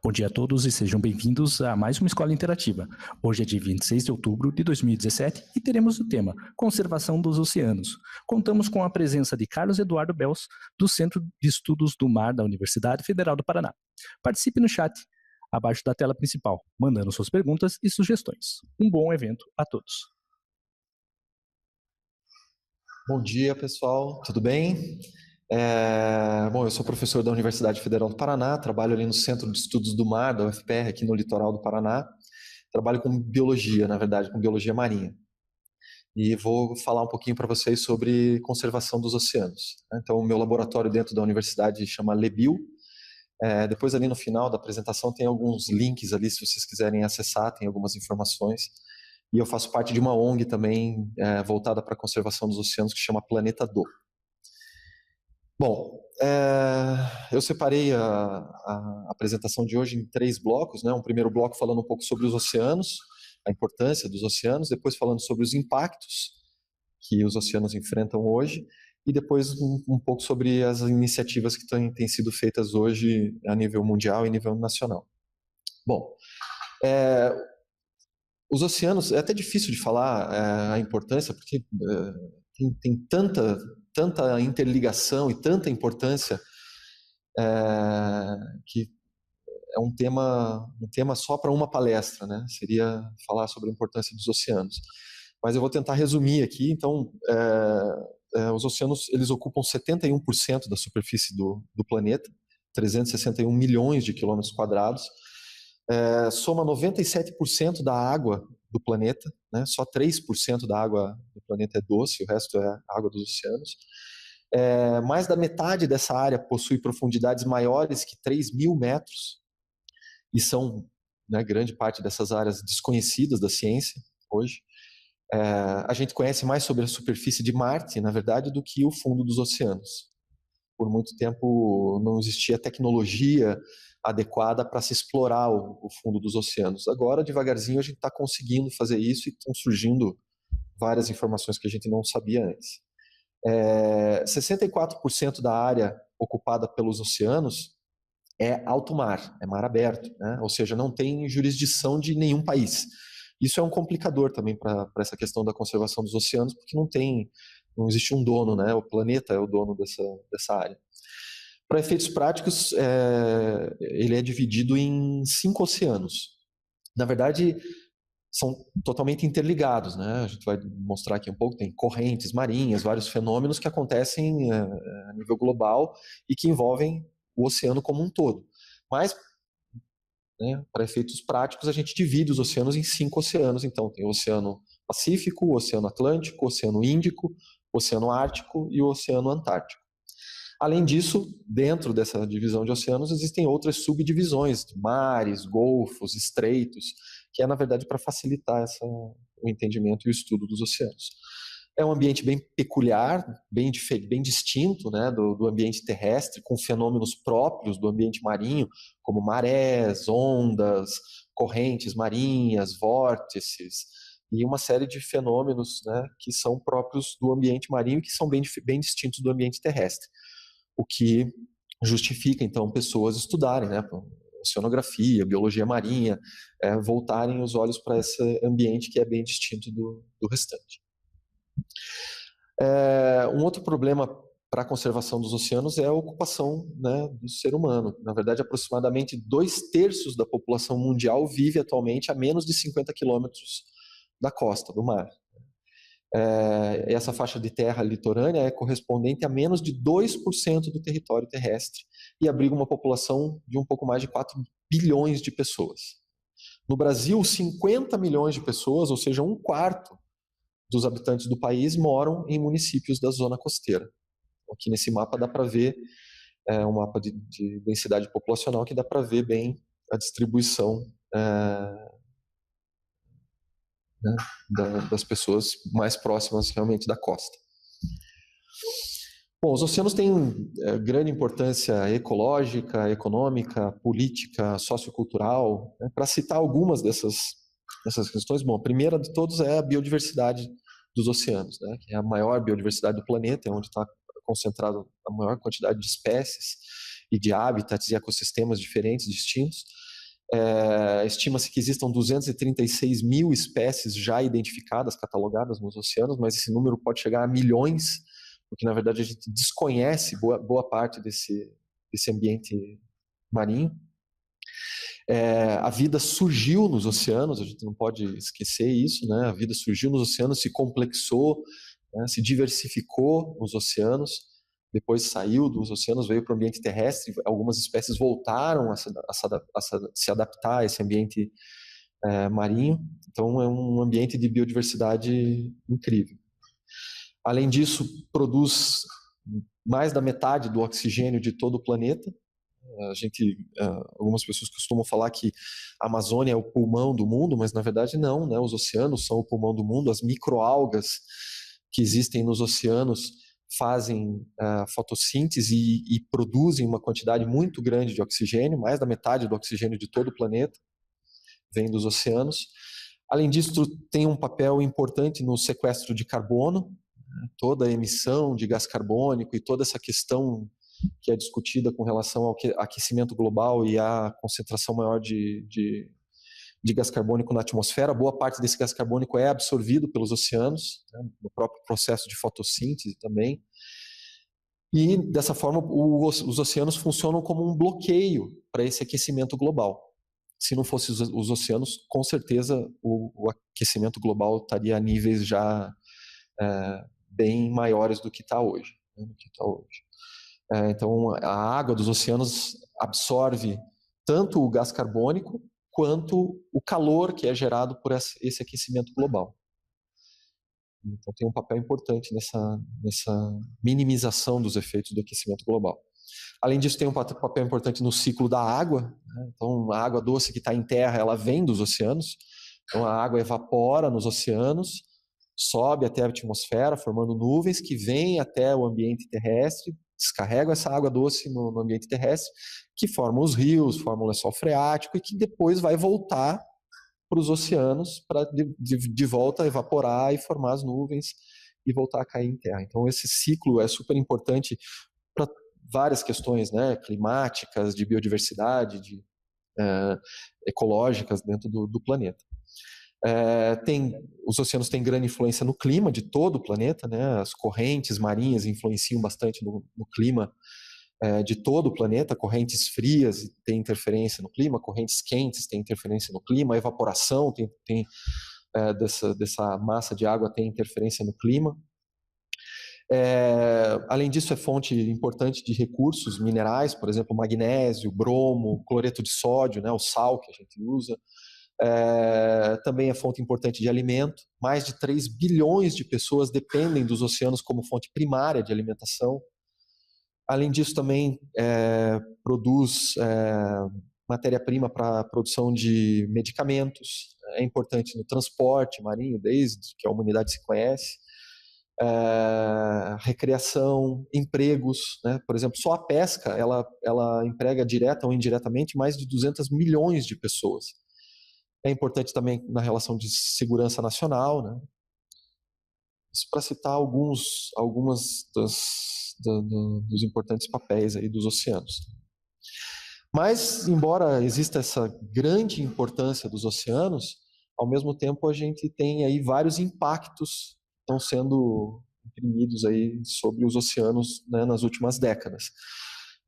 Bom dia a todos e sejam bem-vindos a mais uma Escola Interativa. Hoje é dia 26 de outubro de 2017 e teremos o tema Conservação dos Oceanos. Contamos com a presença de Carlos Eduardo Bels, do Centro de Estudos do Mar da Universidade Federal do Paraná. Participe no chat abaixo da tela principal, mandando suas perguntas e sugestões. Um bom evento a todos. Bom dia, pessoal. Tudo bem? Bom, eu sou professor da Universidade Federal do Paraná, trabalho ali no Centro de Estudos do Mar, da UFPR, aqui no litoral do Paraná. Trabalho com biologia, na verdade, com biologia marinha. E vou falar um pouquinho para vocês sobre conservação dos oceanos. Então, o meu laboratório dentro da universidade chama LEBIO. Depois, ali no final da apresentação, tem alguns links ali, se vocês quiserem acessar, tem algumas informações. E eu faço parte de uma ONG também voltada para a conservação dos oceanos, que chama Planeta Do. Bom, eu separei a apresentação de hoje em 3 blocos, né? Um primeiro bloco falando um pouco sobre os oceanos, a importância dos oceanos, depois falando sobre os impactos que os oceanos enfrentam hoje, e depois um pouco sobre as iniciativas que têm sido feitas hoje a nível mundial e nível nacional. Bom, os oceanos, é até difícil de falar a importância, porque tem tanta interligação e tanta importância que é um tema só para uma palestra, né? Seria falar sobre a importância dos oceanos. Mas eu vou tentar resumir aqui. Então, os oceanos eles ocupam 71% da superfície do planeta, 361 milhões de quilômetros quadrados. Soma 97% da água do planeta, né? Só 3% da água do planeta é doce, o resto é água dos oceanos. Mais da metade dessa área possui profundidades maiores que 3.000 metros, e são, né, grande parte dessas áreas desconhecidas da ciência hoje. A gente conhece mais sobre a superfície de Marte, na verdade, do que o fundo dos oceanos. Por muito tempo não existia tecnologia adequada para se explorar o fundo dos oceanos. Agora, devagarzinho, a gente está conseguindo fazer isso e estão surgindo várias informações que a gente não sabia antes. 64% da área ocupada pelos oceanos é alto mar, é mar aberto, né? Ou seja, não tem jurisdição de nenhum país. Isso é um complicador também para essa questão da conservação dos oceanos, porque não existe um dono, né? O planeta é o dono dessa área. Para efeitos práticos, ele é dividido em 5 oceanos. Na verdade, são totalmente interligados, né? A gente vai mostrar aqui um pouco, tem correntes marinhas, vários fenômenos que acontecem a nível global e que envolvem o oceano como um todo. Mas, né, para efeitos práticos, a gente divide os oceanos em 5 oceanos. Então, tem o Oceano Pacífico, o Oceano Atlântico, o Oceano Índico, o Oceano Ártico e o Oceano Antártico. Além disso, dentro dessa divisão de oceanos, existem outras subdivisões, mares, golfos, estreitos, que é, na verdade, para facilitar o entendimento e o estudo dos oceanos. É um ambiente bem peculiar, bem distinto, né, do ambiente terrestre, com fenômenos próprios do ambiente marinho, como marés, ondas, correntes marinhas, vórtices, e uma série de fenômenos, né, que são próprios do ambiente marinho e que são bem distintos do ambiente terrestre. O que justifica, então, pessoas estudarem, né, oceanografia, biologia marinha, voltarem os olhos para esse ambiente que é bem distinto do restante. Um outro problema para a conservação dos oceanos é a ocupação, né, do ser humano. Na verdade, aproximadamente 2/3 da população mundial vive atualmente a menos de 50 quilômetros da costa, do mar. Essa faixa de terra litorânea é correspondente a menos de 2% do território terrestre e abriga uma população de um pouco mais de 4 bilhões de pessoas. No Brasil, 50 milhões de pessoas, ou seja, 1/4 dos habitantes do país, moram em municípios da zona costeira. Aqui nesse mapa dá para ver, um mapa de densidade populacional, que dá para ver bem a distribuição né, das pessoas mais próximas realmente da costa. Bom, os oceanos têm grande importância ecológica, econômica, política, sociocultural. Né? Para citar algumas dessas questões, bom, a primeira de todos é a biodiversidade dos oceanos, né? Que é a maior biodiversidade do planeta, é onde está concentrada a maior quantidade de espécies e de hábitats e ecossistemas diferentes, distintos. Estima-se que existam 236 mil espécies já identificadas, catalogadas nos oceanos, mas esse número pode chegar a milhões, porque na verdade a gente desconhece boa parte desse ambiente marinho. A vida surgiu nos oceanos, a gente não pode esquecer isso, né? A vida surgiu nos oceanos, se complexou, né? Se diversificou nos oceanos, depois saiu dos oceanos, veio para o ambiente terrestre, algumas espécies voltaram a se adaptar a esse ambiente marinho, então é um ambiente de biodiversidade incrível. Além disso, produz mais da metade do oxigênio de todo o planeta. Algumas pessoas costumam falar que a Amazônia é o pulmão do mundo, mas na verdade não, né? Os oceanos são o pulmão do mundo, as microalgas que existem nos oceanos fazem fotossíntese e produzem uma quantidade muito grande de oxigênio, mais da metade do oxigênio de todo o planeta vem dos oceanos. Além disso, tem um papel importante no sequestro de carbono, né? Toda a emissão de gás carbônico e toda essa questão que é discutida com relação ao aquecimento global e à concentração maior de gás carbônico na atmosfera. Boa parte desse gás carbônico é absorvido pelos oceanos, né, no próprio processo de fotossíntese também. E, dessa forma, os oceanos funcionam como um bloqueio para esse aquecimento global. Se não fossem os oceanos, com certeza o aquecimento global estaria a níveis já bem maiores do que está hoje. Né, então, a água dos oceanos absorve tanto o gás carbônico quanto o calor que é gerado por esse aquecimento global. Então, tem um papel importante nessa minimização dos efeitos do aquecimento global. Além disso, tem um papel importante no ciclo da água, né? Então, a água doce que está em terra, ela vem dos oceanos. Então, a água evapora nos oceanos, sobe até a atmosfera, formando nuvens que vêm até o ambiente terrestre, descarregam essa água doce no ambiente terrestre, que formam os rios, formam o lençol freático e que depois vai voltar para os oceanos para de volta evaporar e formar as nuvens e voltar a cair em terra. Então esse ciclo é super importante para várias questões, né, climáticas, de biodiversidade, ecológicas dentro do planeta. Os oceanos têm grande influência no clima de todo o planeta, né? As correntes marinhas influenciam bastante no clima de todo o planeta. Correntes frias têm interferência no clima, correntes quentes têm interferência no clima, a evaporação dessa massa de água tem interferência no clima. Além disso, é fonte importante de recursos minerais, por exemplo, magnésio, bromo, cloreto de sódio, né? O sal que a gente usa. Também é fonte importante de alimento. Mais de 3 bilhões de pessoas dependem dos oceanos como fonte primária de alimentação. Além disso, também produz matéria-prima para a produção de medicamentos. É importante no transporte marinho, desde que a humanidade se conhece. Recreação, empregos, né? Por exemplo, só a pesca ela emprega direta ou indiretamente mais de 200 milhões de pessoas. É importante também na relação de segurança nacional, né? Isso para citar alguns dos importantes papéis aí dos oceanos. Mas, embora exista essa grande importância dos oceanos, ao mesmo tempo a gente tem aí vários impactos que estão sendo imprimidos aí sobre os oceanos, né, nas últimas décadas.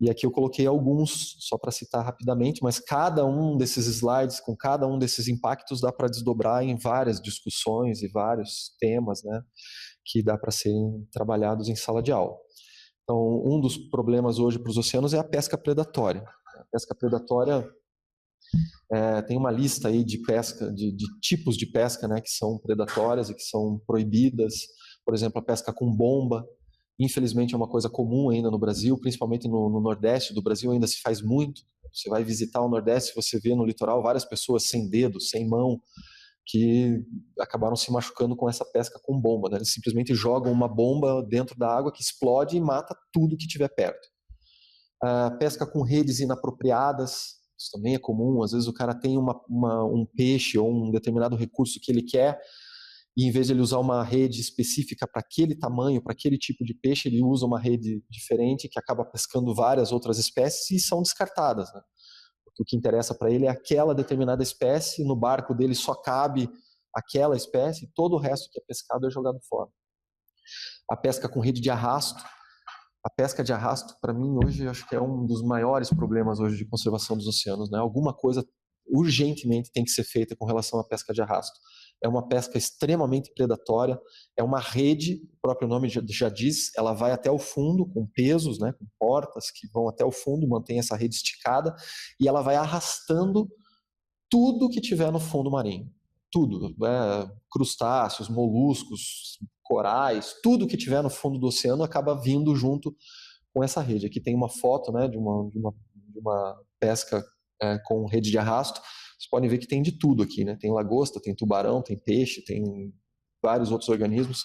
E aqui eu coloquei alguns, só para citar rapidamente, mas cada um desses slides, com cada um desses impactos, dá para desdobrar em várias discussões e vários temas, né, que dá para serem trabalhados em sala de aula. Então, um dos problemas hoje para os oceanos é a pesca predatória. A pesca predatória tem uma lista aí de pesca, de tipos de pesca, né, que são predatórias e que são proibidas. Por exemplo, a pesca com bomba. Infelizmente é uma coisa comum ainda no Brasil, principalmente no Nordeste do Brasil ainda se faz muito. Você vai visitar o Nordeste, você vê no litoral várias pessoas sem dedo, sem mão, que acabaram se machucando com essa pesca com bomba, né? Eles simplesmente jogam uma bomba dentro da água que explode e mata tudo que tiver perto. A pesca com redes inapropriadas, isso também é comum. Às vezes o cara tem um peixe ou um determinado recurso que ele quer, e em vez de ele usar uma rede específica para aquele tamanho, para aquele tipo de peixe, ele usa uma rede diferente que acaba pescando várias outras espécies e são descartadas, né? porque o que interessa para ele é aquela determinada espécie, no barco dele só cabe aquela espécie, todo o resto que é pescado é jogado fora. A pesca com rede de arrasto, a pesca de arrasto, para mim, hoje, acho que é um dos maiores problemas hoje de conservação dos oceanos, né? Alguma coisa urgentemente tem que ser feita com relação à pesca de arrasto. É uma pesca extremamente predatória, é uma rede, o próprio nome já diz, ela vai até o fundo com pesos, né, com portas que vão até o fundo, mantém essa rede esticada e ela vai arrastando tudo que tiver no fundo marinho. Tudo, crustáceos, moluscos, corais, tudo que tiver no fundo do oceano acaba vindo junto com essa rede. Aqui tem uma foto, né, de uma pesca com rede de arrasto. Vocês podem ver que tem de tudo aqui, né? Tem lagosta, tem tubarão, tem peixe, tem vários outros organismos.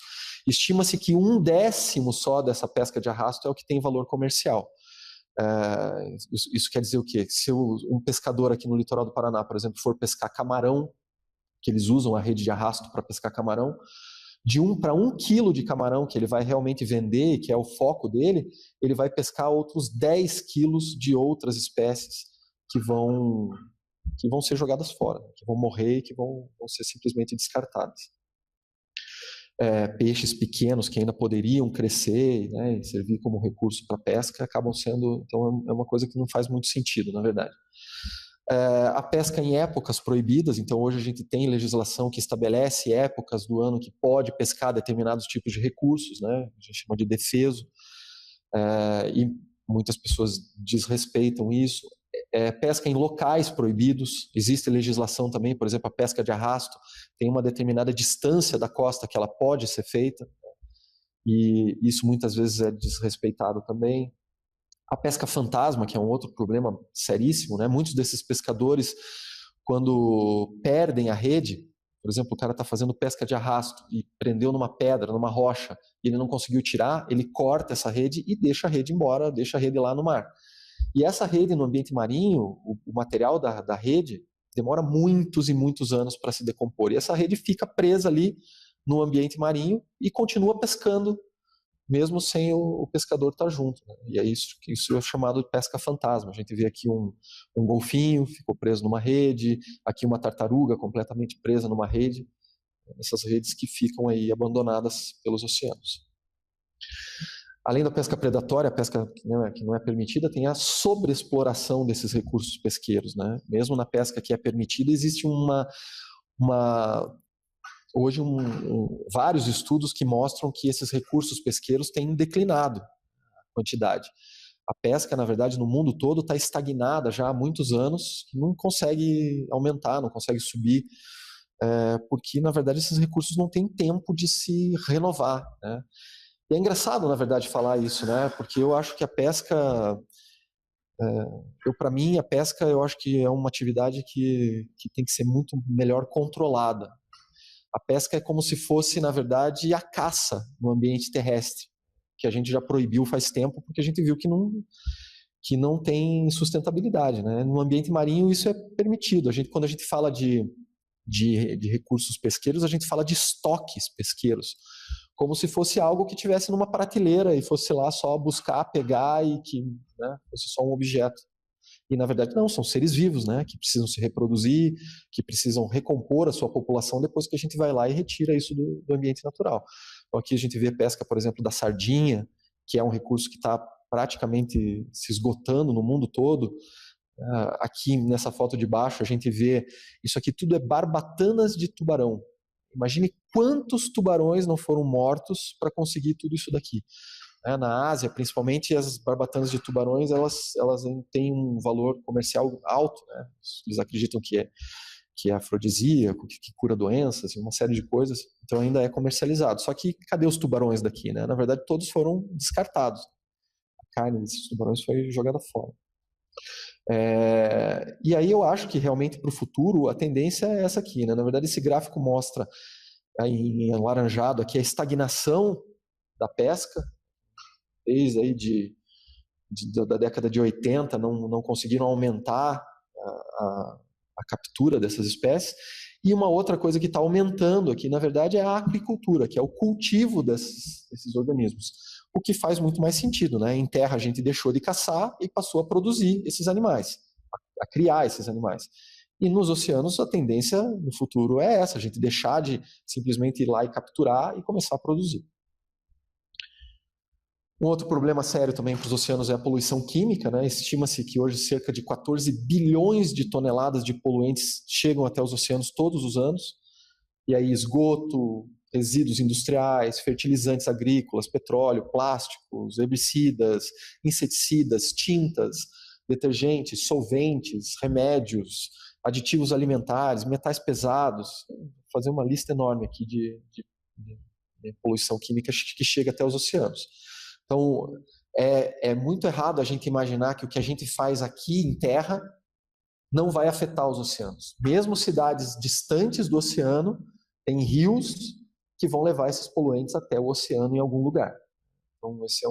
Estima-se que 1/10 só dessa pesca de arrasto é o que tem valor comercial. Isso quer dizer o quê? Se um pescador aqui no litoral do Paraná, por exemplo, for pescar camarão, que eles usam a rede de arrasto para pescar camarão, de 1 para 1 quilo de camarão que ele vai realmente vender, que é o foco dele, ele vai pescar outros 10 quilos de outras espécies que vão ser jogadas fora, que vão morrer e que vão ser simplesmente descartadas. Peixes pequenos que ainda poderiam crescer, né, e servir como recurso para pesca, acabam sendo... Então é uma coisa que não faz muito sentido, na verdade. A pesca em épocas proibidas, então hoje a gente tem legislação que estabelece épocas do ano que pode pescar determinados tipos de recursos, né? A gente chama de defeso, e muitas pessoas desrespeitam isso. Pesca em locais proibidos, existe legislação também, por exemplo, a pesca de arrasto tem uma determinada distância da costa que ela pode ser feita, e isso muitas vezes é desrespeitado também. A pesca fantasma, que é um outro problema seríssimo, né? Muitos desses pescadores, quando perdem a rede, por exemplo, o cara está fazendo pesca de arrasto e prendeu numa pedra, numa rocha, e ele não conseguiu tirar, ele corta essa rede e deixa a rede embora, deixa a rede lá no mar. E essa rede no ambiente marinho, o material da rede, demora muitos e muitos anos para se decompor. E essa rede fica presa ali no ambiente marinho e continua pescando, mesmo sem o pescador estar junto, né? E é isso é chamado de pesca fantasma. A gente vê aqui um golfinho, ficou preso numa rede, aqui uma tartaruga completamente presa numa rede, essas redes que ficam aí abandonadas pelos oceanos. Além da pesca predatória, a pesca que não é permitida, tem a sobreexploração desses recursos pesqueiros, né? Mesmo na pesca que é permitida, existe hoje vários estudos que mostram que esses recursos pesqueiros têm declinado a quantidade. A pesca, na verdade, no mundo todo está estagnada já há muitos anos, não consegue aumentar, não consegue subir, porque, na verdade, esses recursos não têm tempo de se renovar, né? E é engraçado, na verdade, falar isso, né? Porque eu acho que a pesca... para mim, a pesca eu acho que é uma atividade que tem que ser muito melhor controlada. A pesca é como se fosse, na verdade, a caça no ambiente terrestre, que a gente já proibiu faz tempo, porque a gente viu que não tem sustentabilidade, né? No ambiente marinho isso é permitido. Quando a gente fala de recursos pesqueiros, a gente fala de estoques pesqueiros, como se fosse algo que tivesse numa prateleira e fosse lá só buscar, pegar e que, né, fosse só um objeto. E, na verdade, não, são seres vivos, né, que precisam se reproduzir, que precisam recompor a sua população depois que a gente vai lá e retira isso do ambiente natural. Então, aqui a gente vê a pesca, por exemplo, da sardinha, que é um recurso que está praticamente se esgotando no mundo todo. Aqui, nessa foto de baixo, a gente vê, isso aqui tudo é barbatanas de tubarão. Imagine quantos tubarões não foram mortos para conseguir tudo isso daqui. Na Ásia, principalmente, as barbatanas de tubarões elas têm um valor comercial alto, né? Eles acreditam que é afrodisíaco, que cura doenças, uma série de coisas, então ainda é comercializado. Só que cadê os tubarões daqui, né? Na verdade, todos foram descartados. A carne desses tubarões foi jogada fora. E aí eu acho que realmente para o futuro a tendência é essa aqui, né? Na verdade, esse gráfico mostra em alaranjado aqui a estagnação da pesca, desde aí da década de 80 não conseguiram aumentar a captura dessas espécies. E uma outra coisa que está aumentando aqui, na verdade, é a aquicultura, que é o cultivo desses organismos. O que faz muito mais sentido, né? Em terra a gente deixou de caçar e passou a produzir esses animais. a criar esses animais. E nos oceanos a tendência no futuro é essa, a gente deixar de simplesmente ir lá e capturar e começar a produzir. Um outro problema sério também para os oceanos é a poluição química, né? Estima-se que hoje cerca de 14 bilhões de toneladas de poluentes chegam até os oceanos todos os anos. E aí esgoto, resíduos industriais, fertilizantes agrícolas, petróleo, plásticos, herbicidas, inseticidas, tintas, detergentes, solventes, remédios, aditivos alimentares, metais pesados. Vou fazer uma lista enorme aqui de poluição química que chega até os oceanos. Então, é muito errado a gente imaginar que o que a gente faz aqui em terra não vai afetar os oceanos. Mesmo cidades distantes do oceano, tem rios que vão levar esses poluentes até o oceano em algum lugar. Então, esse é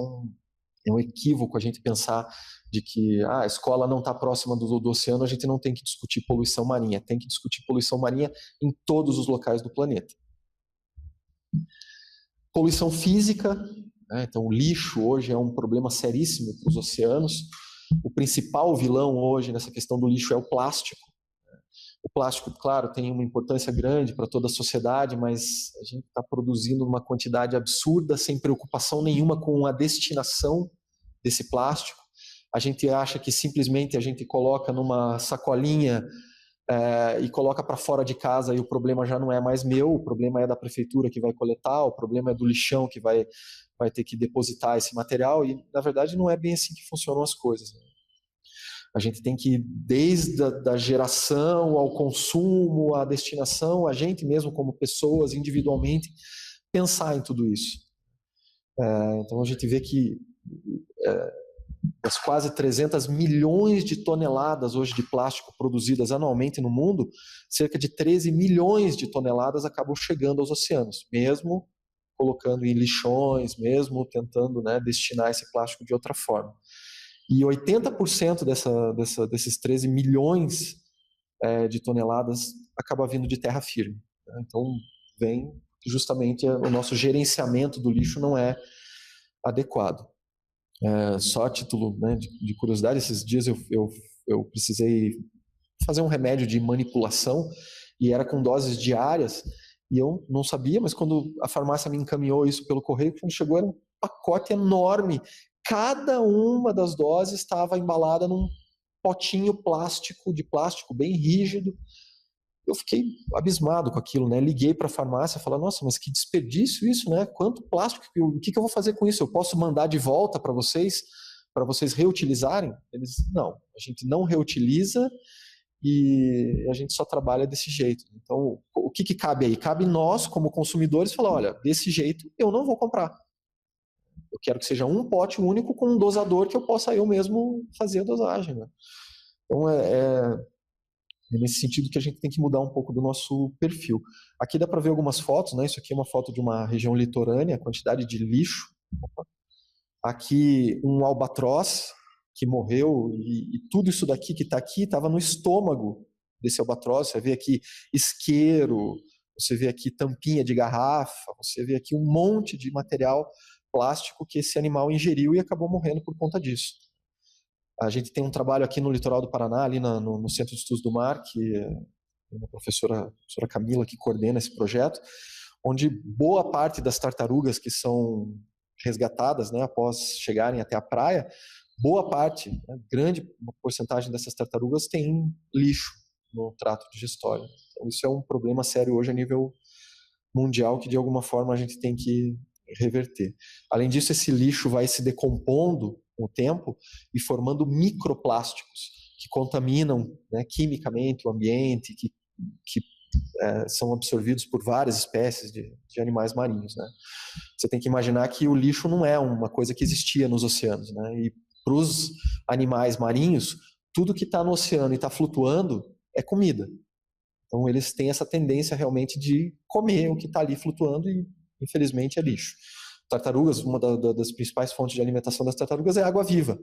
um equívoco a gente pensar de que a escola não está próxima do oceano, a gente não tem que discutir poluição marinha. Tem que discutir poluição marinha em todos os locais do planeta. Poluição física. Então, o lixo hoje é um problema seríssimo para os oceanos. O principal vilão hoje nessa questão do lixo é o plástico. O plástico, claro, tem uma importância grande para toda a sociedade, mas a gente está produzindo uma quantidade absurda, sem preocupação nenhuma com a destinação desse plástico. A gente acha que simplesmente a gente coloca numa sacolinha e coloca para fora de casa e o problema já não é mais meu, o problema é da prefeitura que vai coletar, o problema é do lixão que vai ter que depositar esse material, e na verdade não é bem assim que funcionam as coisas, né? A gente tem que, desde a geração ao consumo, à destinação, a gente mesmo como pessoas, individualmente, pensar em tudo isso. Então a gente vê que das quase 300 milhões de toneladas hoje de plástico produzidas anualmente no mundo, cerca de 13 milhões de toneladas acabam chegando aos oceanos, mesmo colocando em lixões, mesmo tentando, né, destinar esse plástico de outra forma. E 80% desses 13 milhões de toneladas acaba vindo de terra firme. Né? Então, vem justamente o nosso gerenciamento do lixo não é adequado. Só a título, né, de curiosidade, esses dias eu precisei fazer um remédio de manipulação e era com doses diárias e eu não sabia, mas quando a farmácia me encaminhou isso pelo correio, quando chegou era um pacote enorme. Cada uma das doses estava embalada num potinho de plástico bem rígido. Eu fiquei abismado com aquilo, né? Liguei para a farmácia e falei, nossa, mas que desperdício isso, né? Quanto plástico, o que eu vou fazer com isso? Eu posso mandar de volta para vocês reutilizarem? Eles, não, a gente não reutiliza e a gente só trabalha desse jeito. Então, o que cabe aí? Cabe nós, como consumidores, falar, olha, desse jeito eu não vou comprar. Eu quero que seja um pote único com um dosador que eu possa eu mesmo fazer a dosagem, né? Então, é nesse sentido que a gente tem que mudar um pouco do nosso perfil. Aqui dá para ver algumas fotos, né? Isso aqui é uma foto de uma região litorânea, a quantidade de lixo. Aqui um albatroz que morreu e tudo isso daqui que está aqui estava no estômago desse albatroz. Você vê aqui isqueiro, você vê aqui tampinha de garrafa, você vê aqui um monte de material plástico que esse animal ingeriu e acabou morrendo por conta disso. A gente tem um trabalho aqui no litoral do Paraná, ali no Centro de Estudos do Mar, que é uma professora Camila que coordena esse projeto, onde boa parte das tartarugas que são resgatadas, né, após chegarem até a praia, boa parte, né, grande porcentagem dessas tartarugas tem lixo no trato digestório. Então isso é um problema sério hoje a nível mundial que de alguma forma a gente tem que reverter. Além disso, esse lixo vai se decompondo com o tempo e formando microplásticos que contaminam, né, quimicamente o ambiente, que são absorvidos por várias espécies de animais marinhos, né? Você tem que imaginar que o lixo não é uma coisa que existia nos oceanos, né? E para os animais marinhos, tudo que está no oceano e está flutuando é comida. Então eles têm essa tendência realmente de comer o que está ali flutuando e infelizmente é lixo. Tartarugas, uma das principais fontes de alimentação das tartarugas é água viva.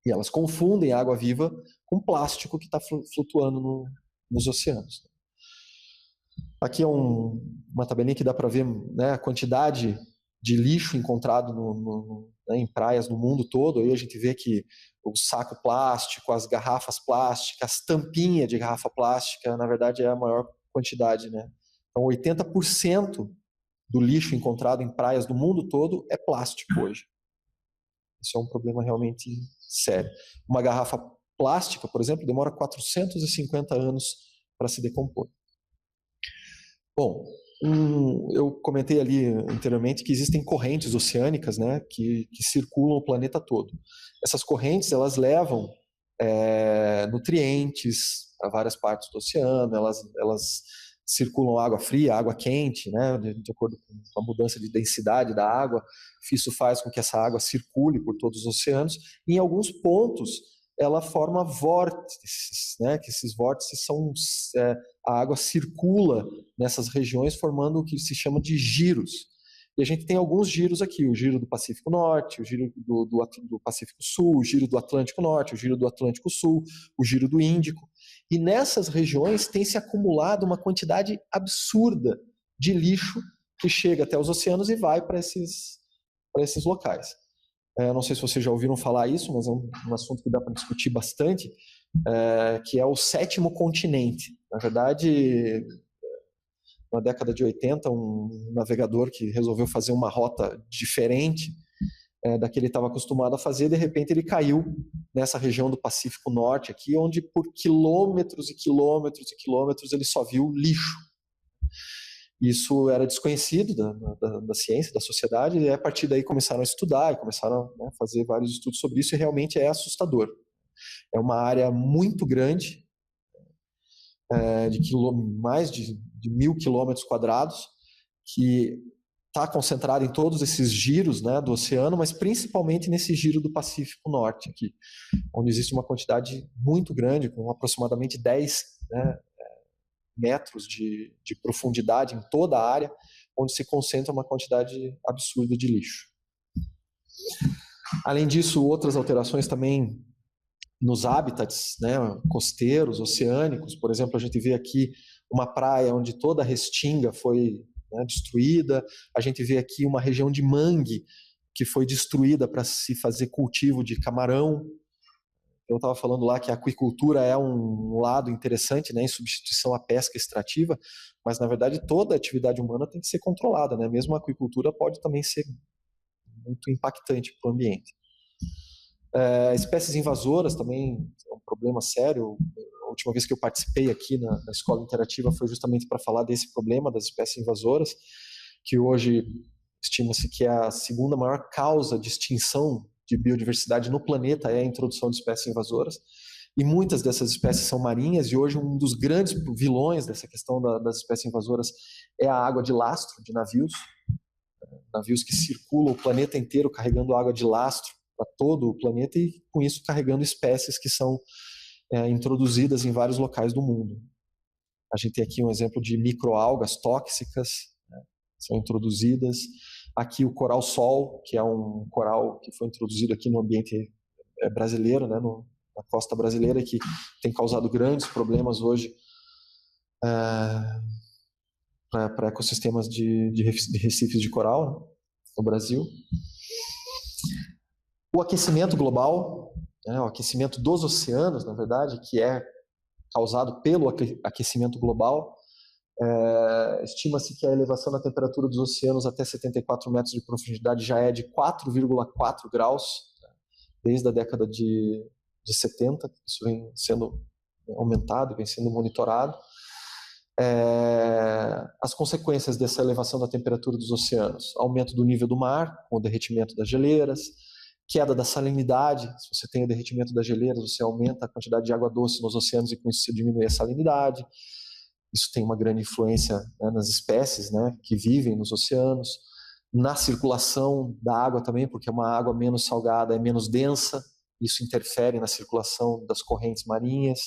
E elas confundem a água viva com plástico que está flutuando nos oceanos. Aqui é uma tabelinha que dá para ver, né, a quantidade de lixo encontrado né, em praias no mundo todo. Aí a gente vê que o saco plástico, as garrafas plásticas, as tampinhas de garrafa plástica, na verdade é a maior quantidade, né? Então 80% do lixo encontrado em praias do mundo todo é plástico hoje. Isso é um problema realmente sério. Uma garrafa plástica, por exemplo, demora 450 anos para se decompor. Bom, eu comentei ali anteriormente que existem correntes oceânicas, né, que circulam o planeta todo. Essas correntes, elas levam nutrientes a várias partes do oceano, elas circulam água fria, água quente, né, de acordo com a mudança de densidade da água. Isso faz com que essa água circule por todos os oceanos. E em alguns pontos, ela forma vórtices, né, que esses vórtices são... a água circula nessas regiões formando o que se chama de giros. E a gente tem alguns giros aqui, o giro do Pacífico Norte, o giro do Pacífico Sul, o giro do Atlântico Norte, o giro do Atlântico Sul, o giro do Índico. E nessas regiões tem se acumulado uma quantidade absurda de lixo que chega até os oceanos e vai para esses locais. Não sei se vocês já ouviram falar isso, mas é um assunto que dá para discutir bastante, que é o sétimo continente. Na verdade, na década de 80, um navegador que resolveu fazer uma rota diferente da que ele estava acostumado a fazer, de repente ele caiu nessa região do Pacífico Norte, aqui, onde por quilômetros e quilômetros e quilômetros ele só viu lixo. Isso era desconhecido da ciência, da sociedade, e a partir daí começaram a estudar e começaram a fazer vários estudos sobre isso, e realmente é assustador. É uma área muito grande, mais de 1.000 quilômetros quadrados, que está concentrada em todos esses giros, né, do oceano, mas principalmente nesse giro do Pacífico Norte, aqui, onde existe uma quantidade muito grande, com aproximadamente 10 metros de profundidade em toda a área, onde se concentra uma quantidade absurda de lixo. Além disso, outras alterações também nos habitats, né, costeiros, oceânicos. Por exemplo, a gente vê aqui uma praia onde toda a restinga foi, né, destruída. A gente vê aqui uma região de mangue que foi destruída para se fazer cultivo de camarão. Eu estava falando lá que a aquicultura é um lado interessante, né, em substituição à pesca extrativa, mas na verdade toda a atividade humana tem que ser controlada, né? Mesmo a aquicultura pode também ser muito impactante para o ambiente. Espécies invasoras também é um problema sério. A última vez que eu participei aqui na escola interativa foi justamente para falar desse problema das espécies invasoras, que hoje estima-se que é a segunda maior causa de extinção de biodiversidade no planeta é a introdução de espécies invasoras. E muitas dessas espécies são marinhas, e hoje um dos grandes vilões dessa questão das espécies invasoras é a água de lastro de navios que circulam o planeta inteiro carregando água de lastro para todo o planeta e, com isso, carregando espécies que são introduzidas em vários locais do mundo. A gente tem aqui um exemplo de microalgas tóxicas, né, são introduzidas. Aqui o coral-sol, que é um coral que foi introduzido aqui no ambiente brasileiro, né, na costa brasileira, que tem causado grandes problemas hoje para ecossistemas de recifes de coral, né, no Brasil. O aquecimento global, né, o aquecimento dos oceanos, na verdade, que é causado pelo aquecimento global, estima-se que a elevação da temperatura dos oceanos até 74 metros de profundidade já é de 4,4 graus, né, desde a década de 70, isso vem sendo aumentado, vem sendo monitorado. As consequências dessa elevação da temperatura dos oceanos: aumento do nível do mar, com o derretimento das geleiras, queda da salinidade. Se você tem o derretimento das geleiras, você aumenta a quantidade de água doce nos oceanos e com isso você diminui a salinidade. Isso tem uma grande influência, né, nas espécies, né, que vivem nos oceanos, na circulação da água também, porque uma água menos salgada é menos densa, isso interfere na circulação das correntes marinhas.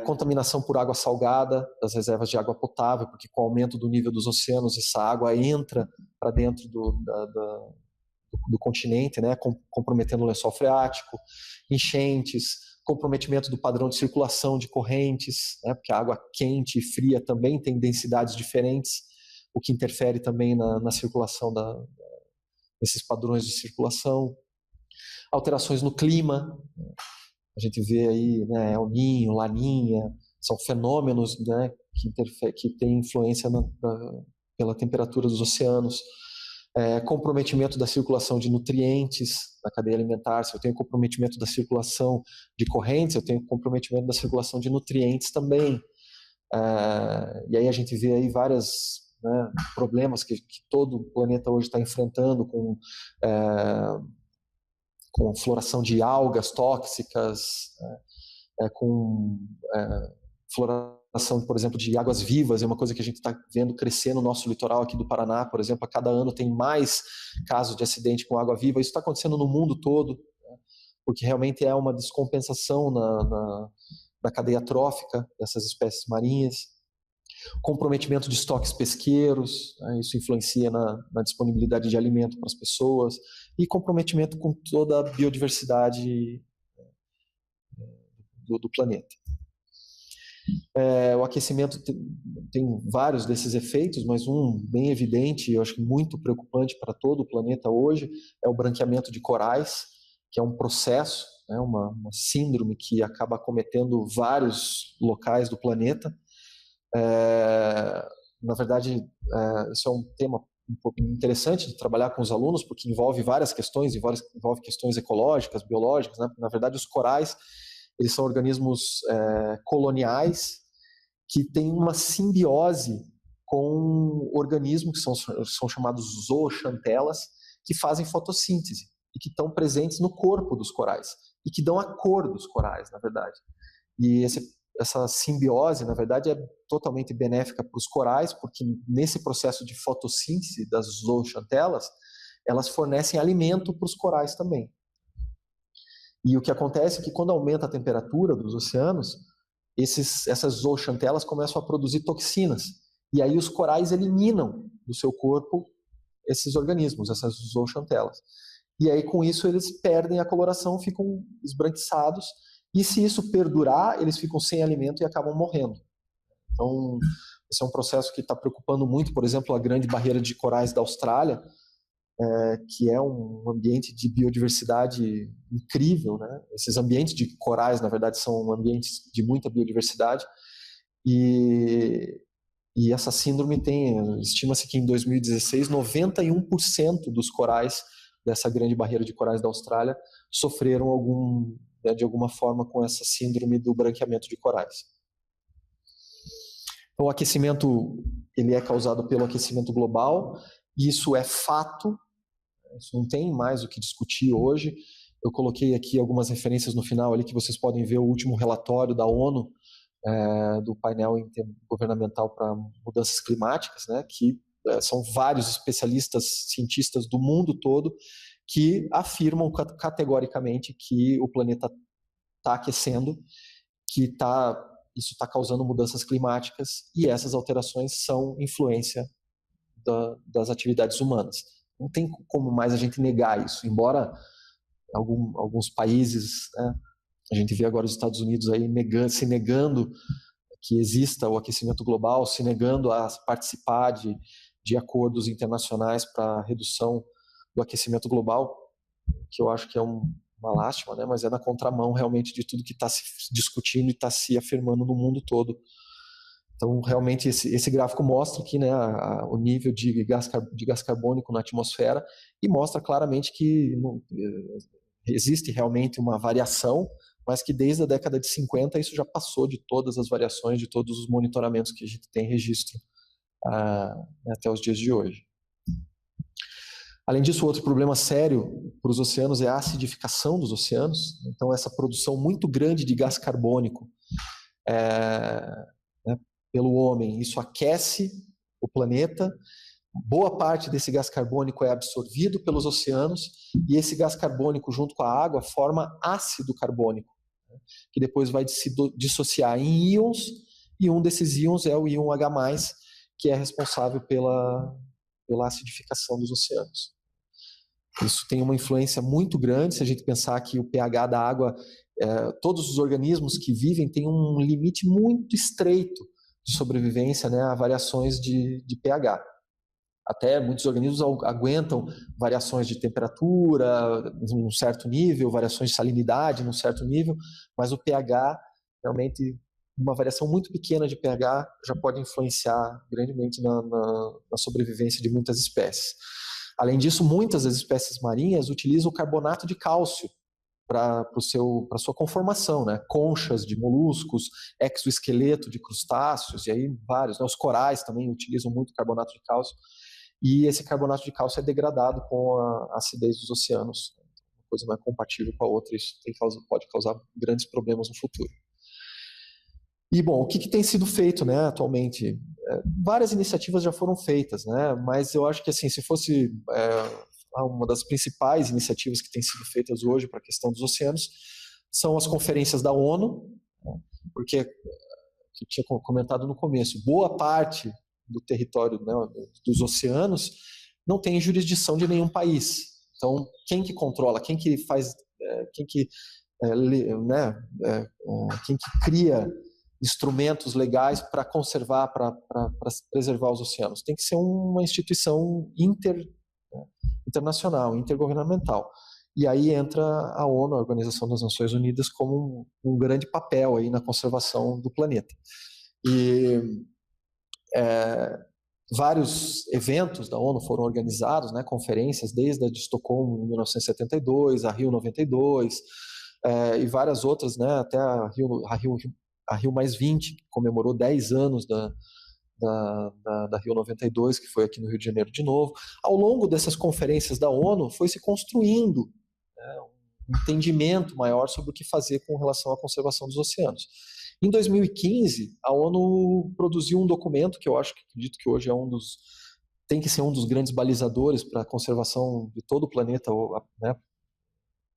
Contaminação por água salgada das reservas de água potável, porque com o aumento do nível dos oceanos, essa água entra para dentro do continente, né, comprometendo o lençol freático. Enchentes, comprometimento do padrão de circulação de correntes, né, porque a água quente e fria também tem densidades diferentes, o que interfere também na circulação, nesses padrões de circulação. Alterações no clima, a gente vê aí, né, El Niño, Laninha, são fenômenos, né, que têm influência pela temperatura dos oceanos. Comprometimento da circulação de nutrientes na cadeia alimentar. Se eu tenho comprometimento da circulação de correntes, eu tenho comprometimento da circulação de nutrientes também. E aí a gente vê aí vários, né, problemas que todo o planeta hoje está enfrentando com floração de algas tóxicas, com floração, por exemplo, de águas vivas. É uma coisa que a gente está vendo crescer no nosso litoral aqui do Paraná, por exemplo. A cada ano tem mais casos de acidente com água viva. Isso está acontecendo no mundo todo, né, porque realmente é uma descompensação na cadeia trófica dessas espécies marinhas. Comprometimento de estoques pesqueiros, né, isso influencia na disponibilidade de alimento para as pessoas, e comprometimento com toda a biodiversidade do planeta. O aquecimento tem vários desses efeitos, mas um bem evidente, eu acho que muito preocupante para todo o planeta hoje, é o branqueamento de corais, que é um processo, né, uma síndrome que acaba acometendo vários locais do planeta. Na verdade, isso é um tema um pouco interessante de trabalhar com os alunos, porque envolve várias questões, envolve questões ecológicas, biológicas, né? Na verdade, os corais, eles são organismos coloniais que têm uma simbiose com organismos que são chamados zooxantelas, que fazem fotossíntese e que estão presentes no corpo dos corais e que dão a cor dos corais, na verdade. E essa simbiose, na verdade, é totalmente benéfica para os corais, porque nesse processo de fotossíntese das zooxantelas, elas fornecem alimento para os corais também. E o que acontece é que quando aumenta a temperatura dos oceanos, essas zooxantelas começam a produzir toxinas. E aí os corais eliminam do seu corpo esses organismos, essas zooxantelas. E aí com isso eles perdem a coloração, ficam esbranquiçados. E se isso perdurar, eles ficam sem alimento e acabam morrendo. Então, esse é um processo que está preocupando muito, por exemplo, a Grande Barreira de Corais da Austrália, que é um ambiente de biodiversidade incrível, né? Esses ambientes de corais, na verdade, são ambientes de muita biodiversidade. E essa síndrome estima-se que em 2016, 91% dos corais dessa Grande Barreira de Corais da Austrália sofreram de alguma forma com essa síndrome do branqueamento de corais. Então, o aquecimento ele é causado pelo aquecimento global, e isso é fato, isso não tem mais o que discutir hoje. Eu coloquei aqui algumas referências no final ali que vocês podem ver o último relatório da ONU, do painel intergovernamental para mudanças climáticas, né, que são vários especialistas, cientistas do mundo todo, que afirmam categoricamente que o planeta está aquecendo, que isso está causando mudanças climáticas, e essas alterações são influência das atividades humanas. Não tem como mais a gente negar isso, embora alguns países, né, a gente vê agora os Estados Unidos aí se negando que exista o aquecimento global, se negando a participar de acordos internacionais para redução do aquecimento global, que eu acho que é uma lástima, né? Mas é na contramão realmente de tudo que está se discutindo e está se afirmando no mundo todo. Então, realmente, esse gráfico mostra aqui, né, o nível de gás carbônico na atmosfera, e mostra claramente que existe realmente uma variação, mas que desde a década de 50 isso já passou de todas as variações, de todos os monitoramentos que a gente tem registro até os dias de hoje. Além disso, outro problema sério para os oceanos é a acidificação dos oceanos. Então, essa produção muito grande de gás carbônico né, pelo homem, isso aquece o planeta. Boa parte desse gás carbônico é absorvido pelos oceanos, e esse gás carbônico, junto com a água, forma ácido carbônico, né, que depois vai se dissociar em íons, e um desses íons é o íon H+, que é responsável pela acidificação dos oceanos. Isso tem uma influência muito grande se a gente pensar que o pH da água, todos os organismos que vivem têm um limite muito estreito de sobrevivência, né, a variações de pH. Até muitos organismos aguentam variações de temperatura num certo nível, variações de salinidade num certo nível, mas o pH, realmente, uma variação muito pequena de pH já pode influenciar grandemente na sobrevivência de muitas espécies. Além disso, muitas das espécies marinhas utilizam o carbonato de cálcio para sua conformação, né? Conchas de moluscos, exoesqueleto de crustáceos, e aí vários, né? Os corais também utilizam muito carbonato de cálcio, e esse carbonato de cálcio é degradado com a acidez dos oceanos. Uma coisa não é compatível com a outra, isso pode causar grandes problemas no futuro. E, bom, o que tem sido feito, né, atualmente? Várias iniciativas já foram feitas, né, mas eu acho que, assim, se fosse uma das principais iniciativas que têm sido feitas hoje para a questão dos oceanos são as conferências da ONU, né, porque, que eu tinha comentado no começo, boa parte do território, né, dos oceanos não tem jurisdição de nenhum país. Então, quem que controla, quem que faz, quem que cria instrumentos legais para conservar, para preservar os oceanos? Tem que ser uma instituição internacional, intergovernamental. E aí entra a ONU, a Organização das Nações Unidas, como um grande papel aí na conservação do planeta. E vários eventos da ONU foram organizados, né, conferências, desde a de Estocolmo em 1972, a Rio 92, e várias outras, né, até a Rio mais 20, que comemorou 10 anos da Rio 92, que foi aqui no Rio de Janeiro de novo. Ao longo dessas conferências da ONU, foi se construindo, né, um entendimento maior sobre o que fazer com relação à conservação dos oceanos. Em 2015, a ONU produziu um documento que eu acredito que hoje tem que ser um dos grandes balizadores para a conservação de todo o planeta, né,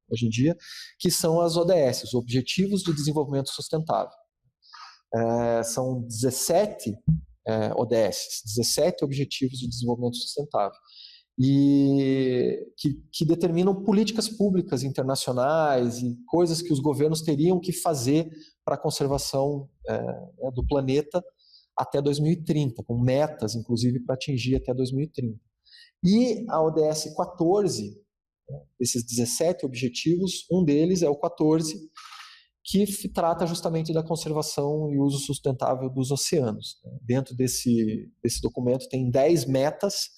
hoje em dia, que são as ODS, os Objetivos de Desenvolvimento Sustentável. São 17 ODS, 17 Objetivos de Desenvolvimento Sustentável, e que determinam políticas públicas internacionais e coisas que os governos teriam que fazer para a conservação do planeta até 2030, com metas, inclusive, para atingir até 2030. E a ODS 14, desses 17 objetivos, um deles é o 14, que trata justamente da conservação e uso sustentável dos oceanos. Dentro desse documento tem 10 metas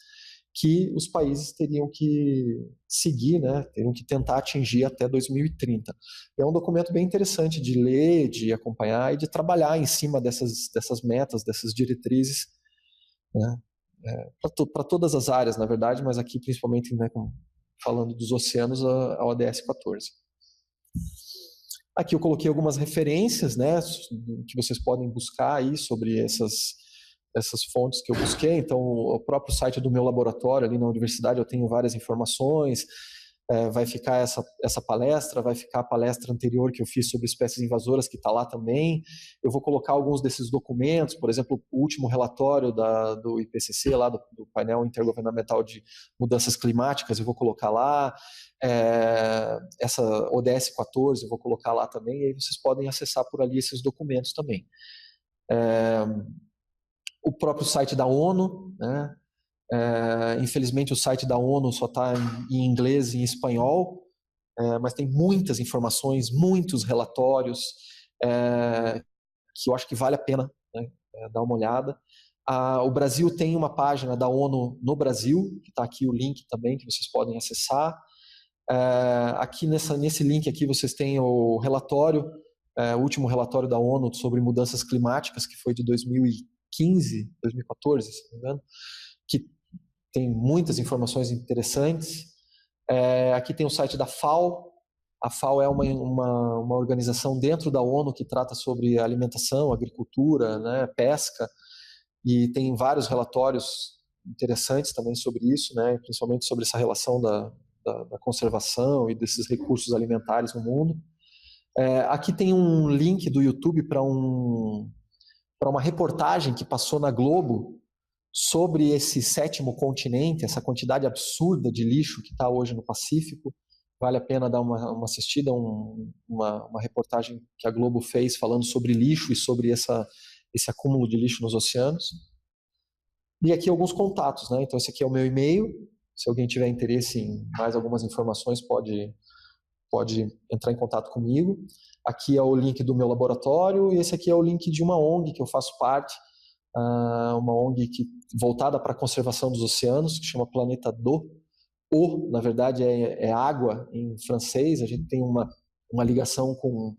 que os países teriam que seguir, né, teriam que tentar atingir até 2030. É um documento bem interessante de ler, de acompanhar e de trabalhar em cima dessas metas, dessas diretrizes, né, para todas as áreas, na verdade, mas aqui principalmente, né, falando dos oceanos, a ODS 14. Aqui eu coloquei algumas referências, né, que vocês podem buscar aí sobre essas fontes que eu busquei. Então, o próprio site do meu laboratório ali na universidade, eu tenho várias informações. Vai ficar essa palestra, vai ficar a palestra anterior que eu fiz sobre espécies invasoras, que está lá também. Eu vou colocar alguns desses documentos, por exemplo, o último relatório do IPCC, lá do painel intergovernamental de mudanças climáticas, eu vou colocar lá. Essa ODS 14 eu vou colocar lá também, e aí vocês podem acessar por ali esses documentos também. O próprio site da ONU, né? Infelizmente o site da ONU só está em inglês e em espanhol, mas tem muitas informações, muitos relatórios, que eu acho que vale a pena, né, dar uma olhada. O Brasil tem uma página da ONU no Brasil, que está aqui o link também, que vocês podem acessar. Aqui nesse link aqui vocês têm o relatório, o último relatório da ONU sobre mudanças climáticas, que foi de 2015, 2014, se não me engano, que tem muitas informações interessantes. Aqui tem o site da FAO. A FAO é uma organização dentro da ONU que trata sobre alimentação, agricultura, né, pesca, e tem vários relatórios interessantes também sobre isso, né, principalmente sobre essa relação da conservação e desses recursos alimentares no mundo. Aqui tem um link do YouTube para uma reportagem que passou na Globo sobre esse 7º continente, essa quantidade absurda de lixo que está hoje no Pacífico. Vale a pena dar uma assistida, uma reportagem que a Globo fez falando sobre lixo e sobre esse acúmulo de lixo nos oceanos. E aqui alguns contatos, né? Então esse aqui é o meu e-mail. Se alguém tiver interesse em mais algumas informações, pode entrar em contato comigo. Aqui é o link do meu laboratório e esse aqui é o link de uma ONG que eu faço parte, uma ONG voltada para a conservação dos oceanos, que chama Planeta d'Eau. O, na verdade, é água em francês. A gente tem uma ligação com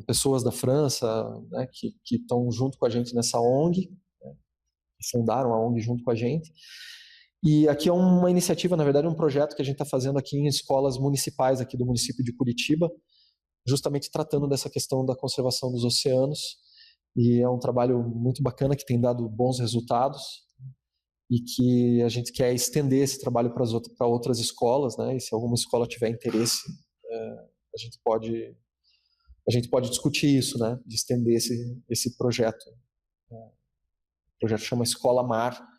pessoas da França, né, que estão junto com a gente nessa ONG, né, que fundaram a ONG junto com a gente. E aqui é uma iniciativa, na verdade, um projeto que a gente está fazendo aqui em escolas municipais aqui do município de Curitiba, justamente tratando dessa questão da conservação dos oceanos. E é um trabalho muito bacana que tem dado bons resultados e que a gente quer estender esse trabalho para outras escolas, né? E se alguma escola tiver interesse, a gente pode discutir isso, né? De estender esse projeto. O projeto chama Escola Mar.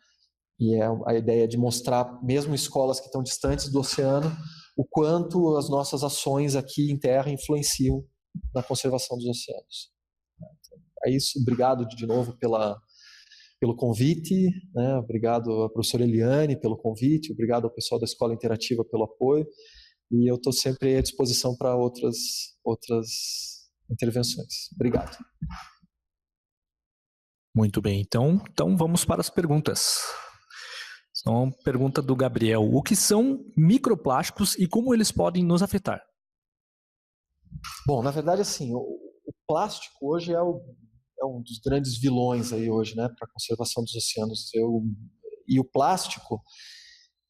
E é a ideia de mostrar, mesmo escolas que estão distantes do oceano, o quanto as nossas ações aqui em terra influenciam na conservação dos oceanos. É isso, obrigado de novo pelo convite, né? Obrigado à professora Eliane pelo convite, obrigado ao pessoal da Escola Interativa pelo apoio, e eu estou sempre à disposição para outras intervenções. Obrigado. Muito bem, então vamos para as perguntas. Então, pergunta do Gabriel: o que são microplásticos e como eles podem nos afetar? Bom, na verdade, assim, o plástico hoje é um dos grandes vilões aí hoje, né, para a conservação dos oceanos. E o plástico,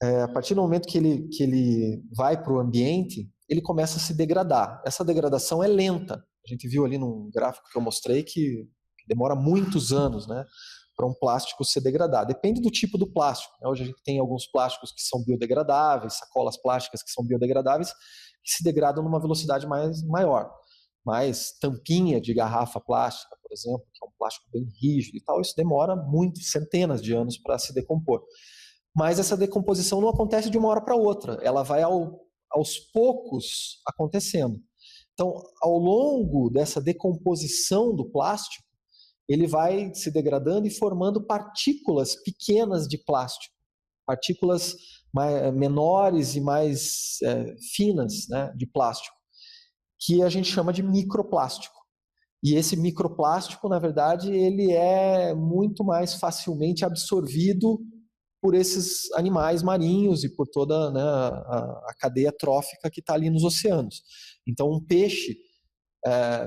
a partir do momento que ele vai para o ambiente, ele começa a se degradar. Essa degradação é lenta. A gente viu ali num gráfico que eu mostrei que demora muitos anos, né, para um plástico se degradar. Depende do tipo do plástico, né? Hoje a gente tem alguns plásticos que são biodegradáveis, sacolas plásticas que são biodegradáveis, que se degradam numa velocidade maior. Mas tampinha de garrafa plástica, por exemplo, que é um plástico bem rígido e tal, isso demora centenas de anos para se decompor. Mas essa decomposição não acontece de uma hora para outra, ela vai aos poucos acontecendo. Então, ao longo dessa decomposição do plástico, ele vai se degradando e formando partículas pequenas de plástico, partículas menores e mais finas, né, de plástico, que a gente chama de microplástico. E esse microplástico, na verdade, ele é muito mais facilmente absorvido por esses animais marinhos e por toda, né, a cadeia trófica que está ali nos oceanos. Então, um peixe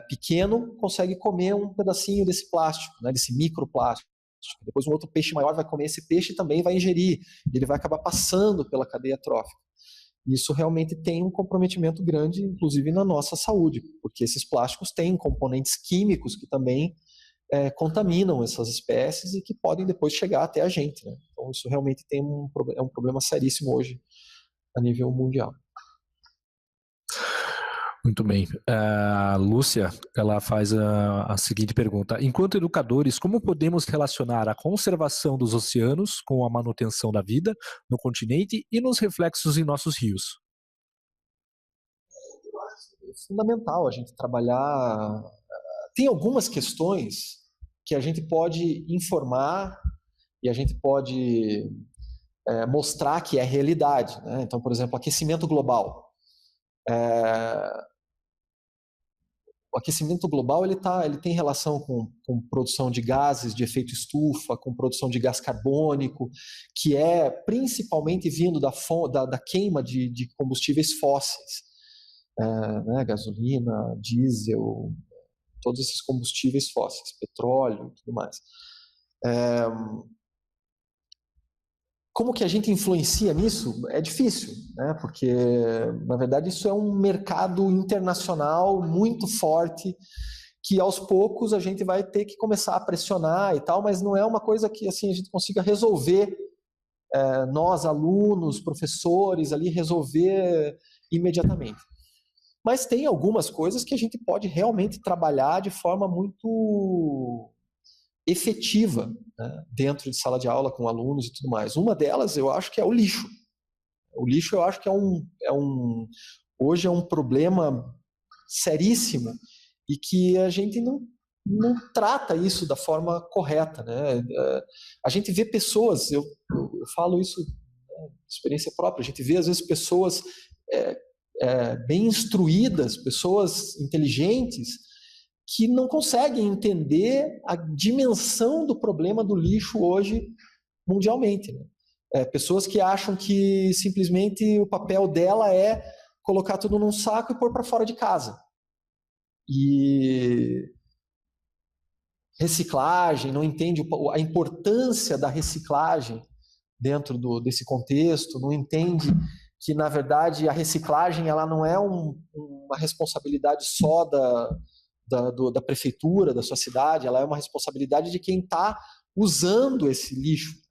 pequeno consegue comer um pedacinho desse plástico, né, desse microplástico. Depois um outro peixe maior vai comer esse peixe e também vai ingerir. Ele vai acabar passando pela cadeia trófica. Isso realmente tem um comprometimento grande, inclusive na nossa saúde, porque esses plásticos têm componentes químicos que também contaminam essas espécies e que podem depois chegar até a gente, né? Então isso realmente é um problema seríssimo hoje a nível mundial. Muito bem. A Lúcia, ela faz a seguinte pergunta: enquanto educadores, como podemos relacionar a conservação dos oceanos com a manutenção da vida no continente e nos reflexos em nossos rios? É fundamental a gente trabalhar. Tem algumas questões que a gente pode informar e a gente pode mostrar que é realidade, né? Então, por exemplo, aquecimento global. O aquecimento global ele tem relação com produção de gases de efeito estufa, com produção de gás carbônico, que é principalmente vindo da queima de combustíveis fósseis, né, gasolina, diesel, todos esses combustíveis fósseis, petróleo e tudo mais. Como que a gente influencia nisso? É difícil, né? Porque, na verdade, isso é um mercado internacional muito forte, que aos poucos a gente vai ter que começar a pressionar e tal, mas não é uma coisa que assim, a gente consiga resolver, nós, alunos, professores, ali, resolver imediatamente. Mas tem algumas coisas que a gente pode realmente trabalhar de forma muito efetiva, né, dentro de sala de aula com alunos e tudo mais. Uma delas eu acho que é o lixo. O lixo eu acho que hoje é um problema seríssimo e que a gente não trata isso da forma correta, né? A gente vê pessoas, eu falo isso, né, de experiência própria, a gente vê às vezes pessoas bem instruídas, pessoas inteligentes, que não conseguem entender a dimensão do problema do lixo hoje mundialmente, né? Pessoas que acham que simplesmente o papel dela é colocar tudo num saco e pôr para fora de casa. E reciclagem, não entende a importância da reciclagem dentro desse contexto, não entende que, na verdade, a reciclagem ela não é uma responsabilidade só da prefeitura, da sua cidade, ela é uma responsabilidade de quem está usando esse lixo.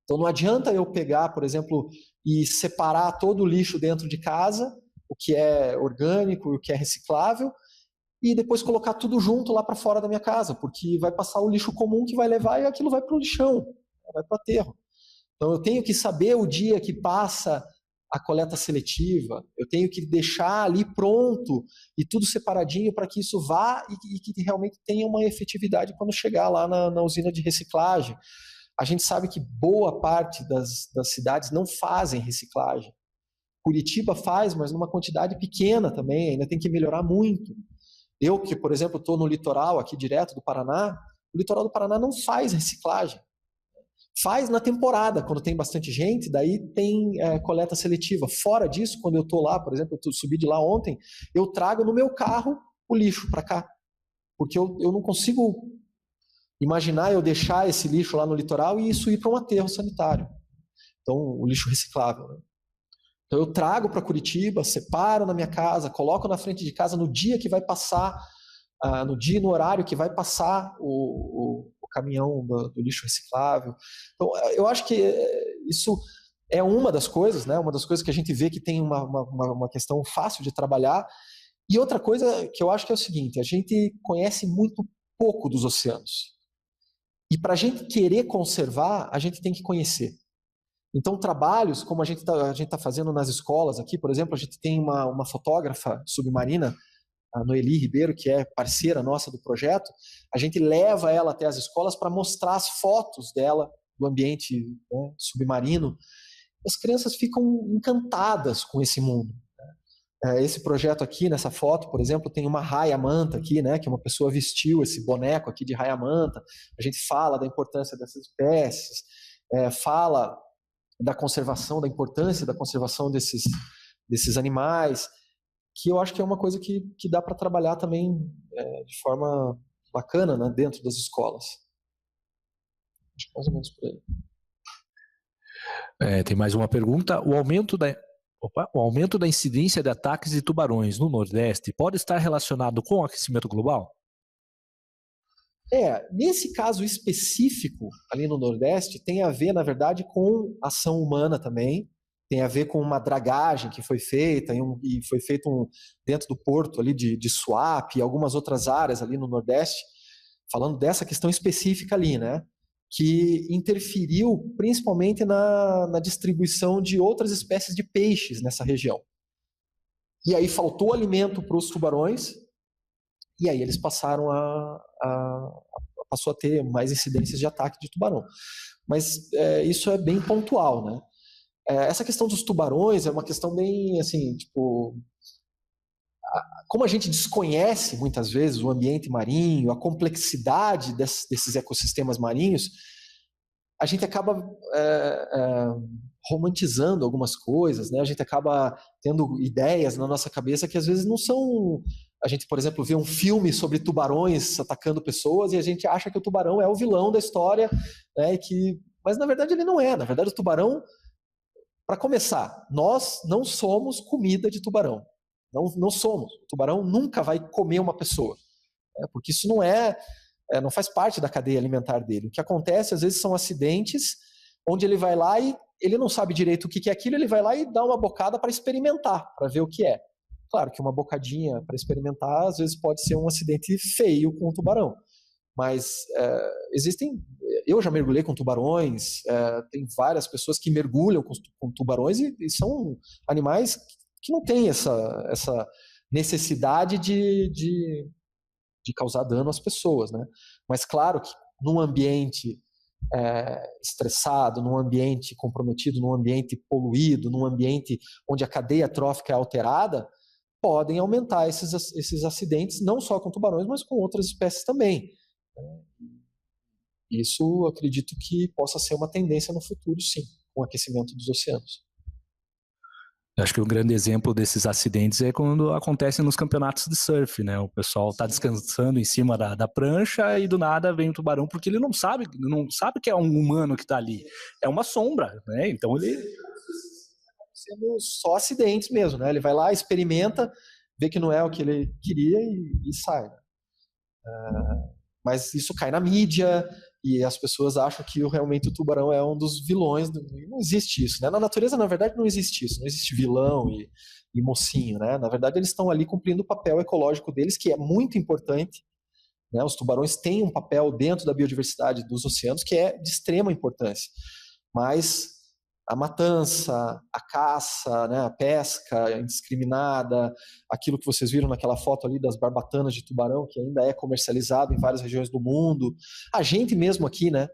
Então não adianta eu pegar, por exemplo, e separar todo o lixo dentro de casa, o que é orgânico e o que é reciclável, e depois colocar tudo junto lá para fora da minha casa, porque vai passar o lixo comum que vai levar e aquilo vai para o lixão, vai para o aterro. Então eu tenho que saber o dia que passa a coleta seletiva, eu tenho que deixar ali pronto e tudo separadinho para que isso vá e que realmente tenha uma efetividade quando chegar lá na usina de reciclagem. A gente sabe que boa parte das cidades não fazem reciclagem. Curitiba faz, mas numa quantidade pequena também, ainda tem que melhorar muito. Eu, que, por exemplo, estou no litoral aqui direto do Paraná, o litoral do Paraná não faz reciclagem. Faz na temporada, quando tem bastante gente, daí tem coleta seletiva. Fora disso, quando eu estou lá, por exemplo, eu subi de lá ontem, eu trago no meu carro o lixo para cá. Porque eu não consigo imaginar eu deixar esse lixo lá no litoral e isso ir para um aterro sanitário. Então, o lixo reciclável, né? Então, eu trago para Curitiba, separo na minha casa, coloco na frente de casa no dia que vai passar, no horário que vai passar o caminhão do lixo reciclável. Então, eu acho que isso é uma das coisas, né? Uma das coisas que a gente vê que tem uma questão fácil de trabalhar. E outra coisa que eu acho que é o seguinte, a gente conhece muito pouco dos oceanos. E para a gente querer conservar, a gente tem que conhecer. Então, trabalhos como a gente tá fazendo nas escolas aqui, por exemplo, a gente tem uma fotógrafa submarina, a Noeli Ribeiro, que é parceira nossa do projeto, a gente leva ela até as escolas para mostrar as fotos dela, do ambiente, né, submarino. As crianças ficam encantadas com esse mundo. Esse projeto aqui, nessa foto, por exemplo, tem uma raia-manta aqui, né, que uma pessoa vestiu esse boneco aqui de raia-manta. A gente fala da importância dessas espécies, fala da conservação, da importância da conservação desses animais, que eu acho que é uma coisa que dá para trabalhar também de forma bacana, né, dentro das escolas. Acho que mais ou menos por aí. Tem mais uma pergunta. O aumento da incidência de ataques de tubarões no Nordeste pode estar relacionado com o aquecimento global? Nesse caso específico, ali no Nordeste, tem a ver, na verdade, com ação humana também, tem a ver com uma dragagem que foi feita, e foi feito dentro do porto ali de Suape e algumas outras áreas ali no Nordeste, falando dessa questão específica ali, né? Que interferiu principalmente na distribuição de outras espécies de peixes nessa região. E aí faltou alimento para os tubarões, e aí eles passou a ter mais incidências de ataque de tubarão. Mas isso é bem pontual, né? Essa questão dos tubarões é uma questão bem, assim, tipo... Como a gente desconhece, muitas vezes, o ambiente marinho, a complexidade desses ecossistemas marinhos, a gente acaba romantizando algumas coisas, né? A gente acaba tendo ideias na nossa cabeça que às vezes não são... A gente, por exemplo, vê um filme sobre tubarões atacando pessoas e a gente acha que o tubarão é o vilão da história, né? Mas na verdade ele não é. Na verdade o tubarão, para começar, nós não somos comida de tubarão. Não somos. O tubarão nunca vai comer uma pessoa, né? Porque isso não faz parte da cadeia alimentar dele. O que acontece às vezes são acidentes onde ele vai lá e ele não sabe direito o que é aquilo, ele vai lá e dá uma bocada para experimentar, para ver o que é. Claro que uma bocadinha para experimentar, às vezes pode ser um acidente feio com o tubarão. Mas eu já mergulhei com tubarões, tem várias pessoas que mergulham com tubarões e são animais que não têm essa necessidade de de causar dano às pessoas, né? Mas claro que num ambiente estressado, num ambiente comprometido, num ambiente poluído, num ambiente onde a cadeia trófica é alterada, podem aumentar esses acidentes, não só com tubarões, mas com outras espécies também. Isso, acredito que possa ser uma tendência no futuro, sim, com o aquecimento dos oceanos. Eu acho que um grande exemplo desses acidentes é quando acontecem nos campeonatos de surf, né? O pessoal está descansando em cima da prancha e do nada vem um tubarão, porque ele não sabe que é um humano que está ali. É uma sombra, né? Então ele... Sendo só acidentes mesmo, né? Ele vai lá, experimenta, vê que não é o que ele queria e sai. Né? Mas isso cai na mídia e as pessoas acham que realmente o tubarão é um dos vilões. Não existe isso, né? Na natureza, na verdade, não existe isso. Não existe vilão e mocinho, né? Na verdade, eles estão ali cumprindo o papel ecológico deles, que é muito importante. Né? Os tubarões têm um papel dentro da biodiversidade dos oceanos que é de extrema importância. Mas a matança, a caça, né, a pesca indiscriminada, aquilo que vocês viram naquela foto ali das barbatanas de tubarão, que ainda é comercializado em várias regiões do mundo. A gente mesmo aqui, né?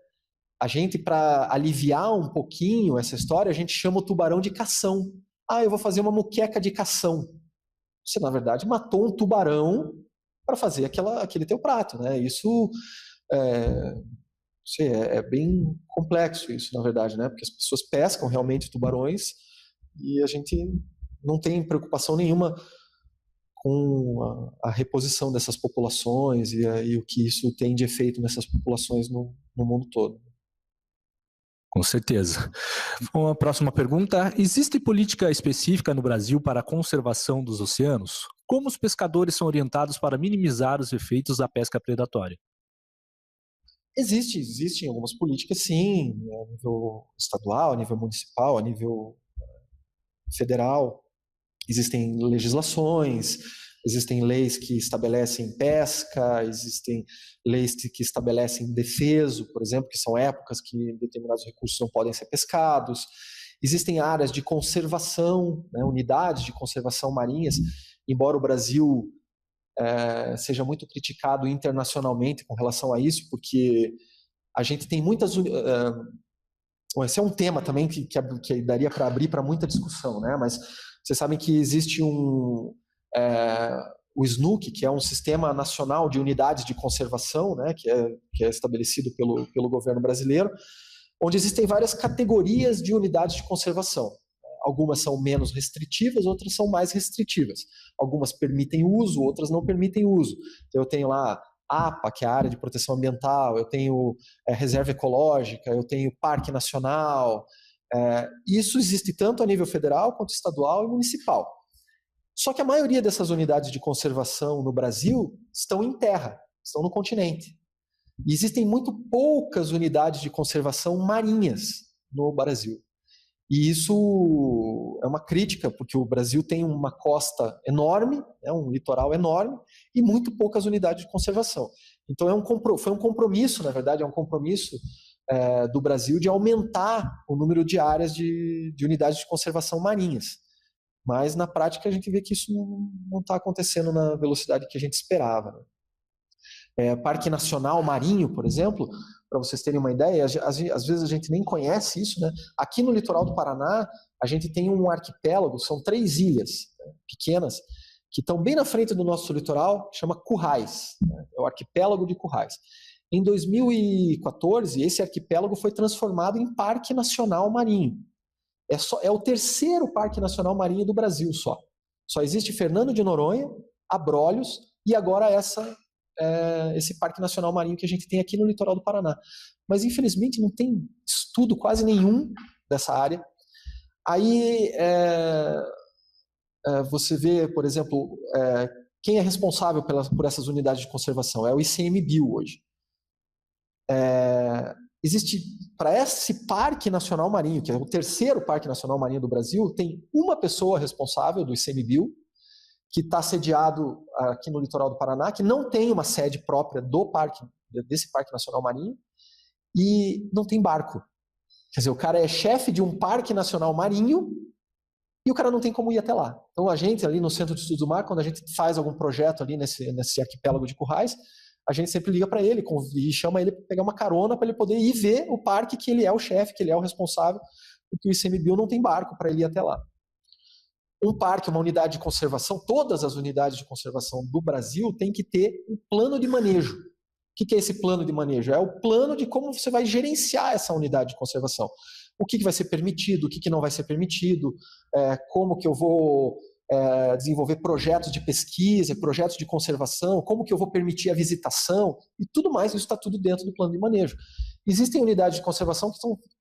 A gente, para aliviar um pouquinho essa história, a gente chama o tubarão de cação. Ah, eu vou fazer uma muqueca de cação. Você, na verdade, matou um tubarão para fazer aquele teu prato, né? Isso é bem complexo isso, na verdade, né? Porque as pessoas pescam realmente tubarões e a gente não tem preocupação nenhuma com a reposição dessas populações e o que isso tem de efeito nessas populações no mundo todo. Com certeza. Bom, a próxima pergunta. Existe política específica no Brasil para a conservação dos oceanos? Como os pescadores são orientados para minimizar os efeitos da pesca predatória? Existem algumas políticas, sim, a nível estadual, a nível municipal, a nível federal. Existem legislações, existem leis que estabelecem pesca, existem leis que estabelecem defeso, por exemplo, que são épocas que determinados recursos não podem ser pescados. Existem áreas de conservação, né, unidades de conservação marinhas, embora o Brasil seja muito criticado internacionalmente com relação a isso, porque a gente tem muitas... esse é um tema também que daria para abrir para muita discussão, né? Mas vocês sabem que existe o SNUC, que é um sistema nacional de unidades de conservação, né? que é estabelecido pelo governo brasileiro, onde existem várias categorias de unidades de conservação. Algumas são menos restritivas, outras são mais restritivas. Algumas permitem uso, outras não permitem uso. Então, eu tenho lá APA, que é a área de proteção ambiental, eu tenho reserva ecológica, eu tenho parque nacional. Isso existe tanto a nível federal quanto estadual e municipal. Só que a maioria dessas unidades de conservação no Brasil estão em terra, estão no continente. E existem muito poucas unidades de conservação marinhas no Brasil. E isso é uma crítica, porque o Brasil tem uma costa enorme, um litoral enorme, e muito poucas unidades de conservação. Então foi um compromisso, na verdade, do Brasil de aumentar o número de áreas de unidades de conservação marinhas. Mas na prática a gente vê que isso não está acontecendo na velocidade que a gente esperava. Né? Parque Nacional Marinho, por exemplo, para vocês terem uma ideia, às vezes a gente nem conhece isso, né? Aqui no litoral do Paraná, a gente tem um arquipélago, são 3 ilhas, né, pequenas, que estão bem na frente do nosso litoral, chama Currais, né? É o arquipélago de Currais. Em 2014, esse arquipélago foi transformado em Parque Nacional Marinho. É o 3º Parque Nacional Marinho do Brasil só. Só existe Fernando de Noronha, Abrolhos e agora esse Parque Nacional Marinho que a gente tem aqui no litoral do Paraná. Mas, infelizmente, não tem estudo quase nenhum dessa área. Aí, você vê, por exemplo, quem é responsável por essas unidades de conservação? É o ICMBio hoje. Existe, para esse Parque Nacional Marinho, que é o 3º Parque Nacional Marinho do Brasil, tem uma pessoa responsável do ICMBio, que está sediado aqui no litoral do Paraná, que não tem uma sede própria desse Parque Nacional Marinho, e não tem barco. Quer dizer, o cara é chefe de um Parque Nacional Marinho e o cara não tem como ir até lá. Então a gente ali no Centro de Estudos do Mar, quando a gente faz algum projeto ali nesse arquipélago de currais, a gente sempre liga para ele e chama ele para pegar uma carona para ele poder ir ver o parque que ele é o chefe, que ele é o responsável, porque o ICMBio não tem barco para ele ir até lá. Um parque, uma unidade de conservação, todas as unidades de conservação do Brasil têm que ter um plano de manejo. O que é esse plano de manejo? É o plano de como você vai gerenciar essa unidade de conservação. O que vai ser permitido, o que não vai ser permitido, como que eu vou desenvolver projetos de pesquisa, projetos de conservação, como que eu vou permitir a visitação e tudo mais, isso está tudo dentro do plano de manejo. Existem unidades de conservação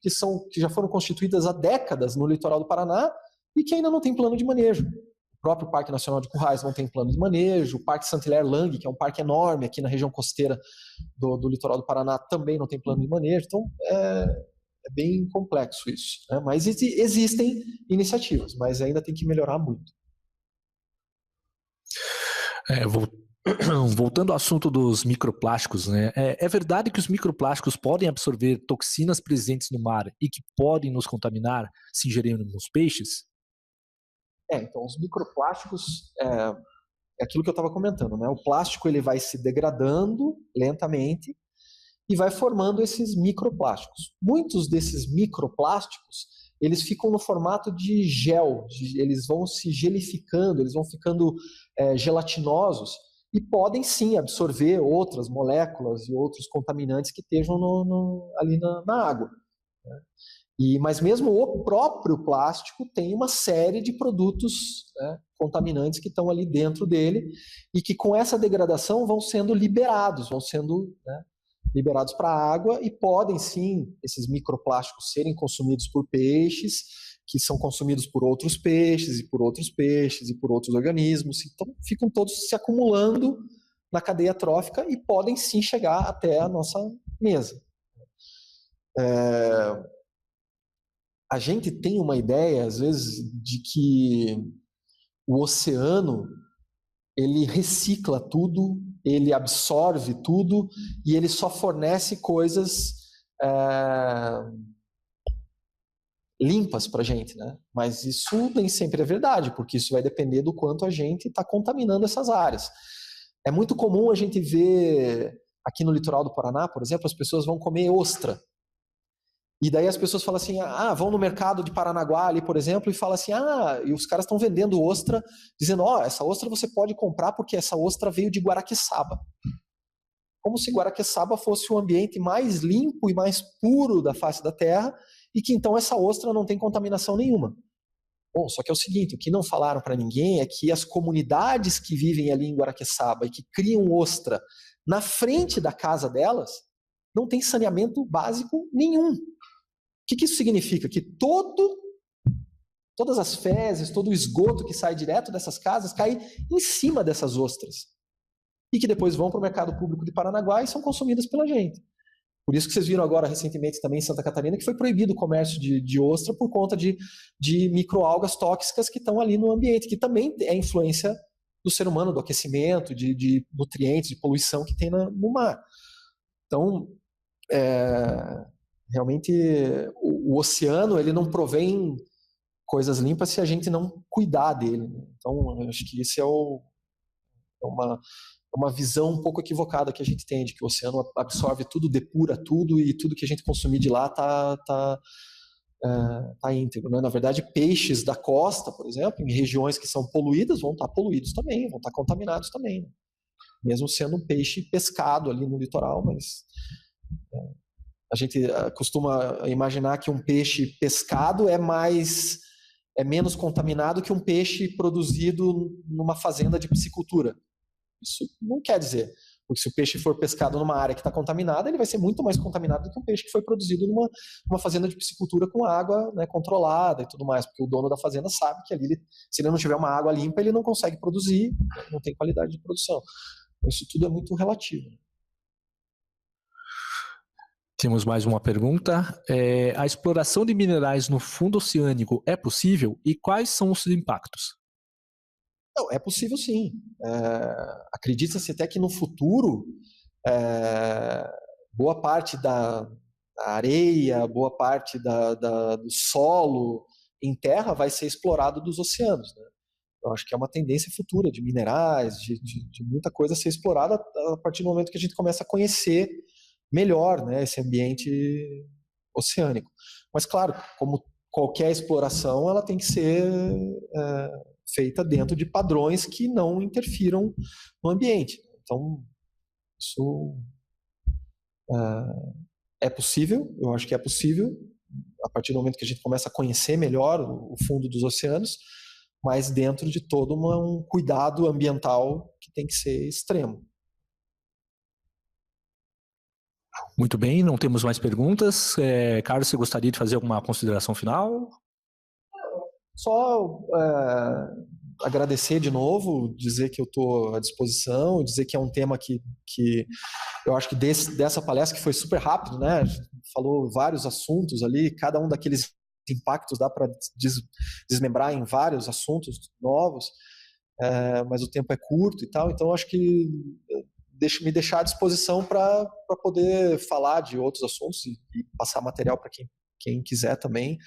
que já foram constituídas há décadas no litoral do Paraná e que ainda não tem plano de manejo. O próprio Parque Nacional de Currais não tem plano de manejo, o Parque Saint-Hilaire-Lang, que é um parque enorme aqui na região costeira do litoral do Paraná, também não tem plano de manejo. Então, é bem complexo isso, né? Mas existem iniciativas, mas ainda tem que melhorar muito. Voltando ao assunto dos microplásticos, né? É verdade que os microplásticos podem absorver toxinas presentes no mar e que podem nos contaminar se ingerirmos peixes? Então os microplásticos é aquilo que eu estava comentando, né? O plástico ele vai se degradando lentamente e vai formando esses microplásticos. Muitos desses microplásticos, eles ficam no formato de gel, eles vão se gelificando, eles vão ficando gelatinosos e podem sim absorver outras moléculas e outros contaminantes que estejam ali na água, né? Mas mesmo o próprio plástico tem uma série de produtos, né, contaminantes que estão ali dentro dele e que com essa degradação vão sendo liberados, né, liberados para a água e podem sim, esses microplásticos serem consumidos por peixes, que são consumidos por outros peixes e por outros peixes e por outros organismos. Então ficam todos se acumulando na cadeia trófica e podem sim chegar até a nossa mesa. A gente tem uma ideia, às vezes, de que o oceano ele recicla tudo, ele absorve tudo e ele só fornece coisas limpas para a gente, né? Mas isso nem sempre é verdade, porque isso vai depender do quanto a gente está contaminando essas áreas. É muito comum a gente ver aqui no litoral do Paraná, por exemplo, as pessoas vão comer ostra. E daí as pessoas falam assim, vão no mercado de Paranaguá ali, por exemplo, e falam assim, e os caras estão vendendo ostra, dizendo, essa ostra você pode comprar porque essa ostra veio de Guaraqueçaba. Como se Guaraqueçaba fosse o ambiente mais limpo e mais puro da face da Terra, e que então essa ostra não tem contaminação nenhuma. Bom, só que é o seguinte, o que não falaram para ninguém é que as comunidades que vivem ali em Guaraqueçaba e que criam ostra na frente da casa delas, não tem saneamento básico nenhum. O que isso significa? Que todas as fezes, todo o esgoto que sai direto dessas casas cai em cima dessas ostras. E que depois vão para o mercado público de Paranaguá e são consumidas pela gente. Por isso que vocês viram agora recentemente também em Santa Catarina que foi proibido o comércio de ostra por conta de microalgas tóxicas que estão ali no ambiente, que também é influência do ser humano, do aquecimento, de nutrientes, de poluição que tem no mar. Então, realmente o oceano ele não provém coisas limpas se a gente não cuidar dele, né? Então eu acho que isso é uma visão um pouco equivocada que a gente tem, de que o oceano absorve tudo, depura tudo e tudo que a gente consumir de lá tá íntegro, né? Na verdade, peixes da costa, por exemplo, em regiões que são poluídas, vão estar poluídos também, vão estar contaminados também, né? Mesmo sendo um peixe pescado ali no litoral, mas a gente costuma imaginar que um peixe pescado é menos contaminado que um peixe produzido numa fazenda de piscicultura. Isso não quer dizer, porque se o peixe for pescado numa área que está contaminada, ele vai ser muito mais contaminado do que um peixe que foi produzido numa fazenda de piscicultura com água, né, controlada e tudo mais, porque o dono da fazenda sabe que ali, se ele não tiver uma água limpa, ele não consegue produzir, não tem qualidade de produção. Isso tudo é muito relativo. Temos mais uma pergunta. A exploração de minerais no fundo oceânico é possível e quais são os impactos? Não, é possível sim. Acredita-se até que no futuro boa parte da areia, boa parte do solo em terra vai ser explorado dos oceanos, né? Eu acho que é uma tendência futura de minerais, de muita coisa ser explorada a partir do momento que a gente começa a conhecer melhor, né, esse ambiente oceânico. Mas, claro, como qualquer exploração, ela tem que ser feita dentro de padrões que não interfiram no ambiente. Então, isso é possível, eu acho que é possível, a partir do momento que a gente começa a conhecer melhor o fundo dos oceanos, mas dentro de todo um cuidado ambiental que tem que ser extremo. Muito bem, não temos mais perguntas. Carlos, você gostaria de fazer alguma consideração final? Só agradecer de novo, dizer que eu estou à disposição, dizer que é um tema que eu acho que dessa palestra que foi super rápido, né? A gente falou vários assuntos ali, cada um daqueles impactos dá para desmembrar em vários assuntos novos, mas o tempo é curto e tal, então acho que me deixar à disposição para poder falar de outros assuntos e passar material para quem quiser também,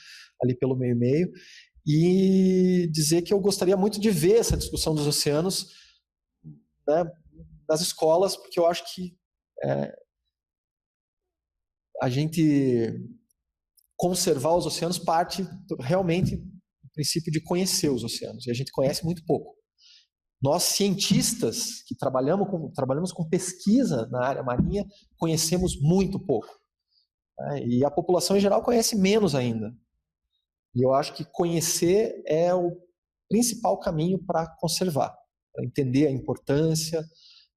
ali pelo meu e-mail. E dizer que eu gostaria muito de ver essa discussão dos oceanos, né, nas escolas, porque eu acho que a gente conservar os oceanos parte realmente do princípio de conhecer os oceanos, e a gente conhece muito pouco. Nós, cientistas que trabalhamos com pesquisa na área marinha, conhecemos muito pouco, né, e a população em geral conhece menos ainda. E eu acho que conhecer é o principal caminho para conservar, para entender a importância,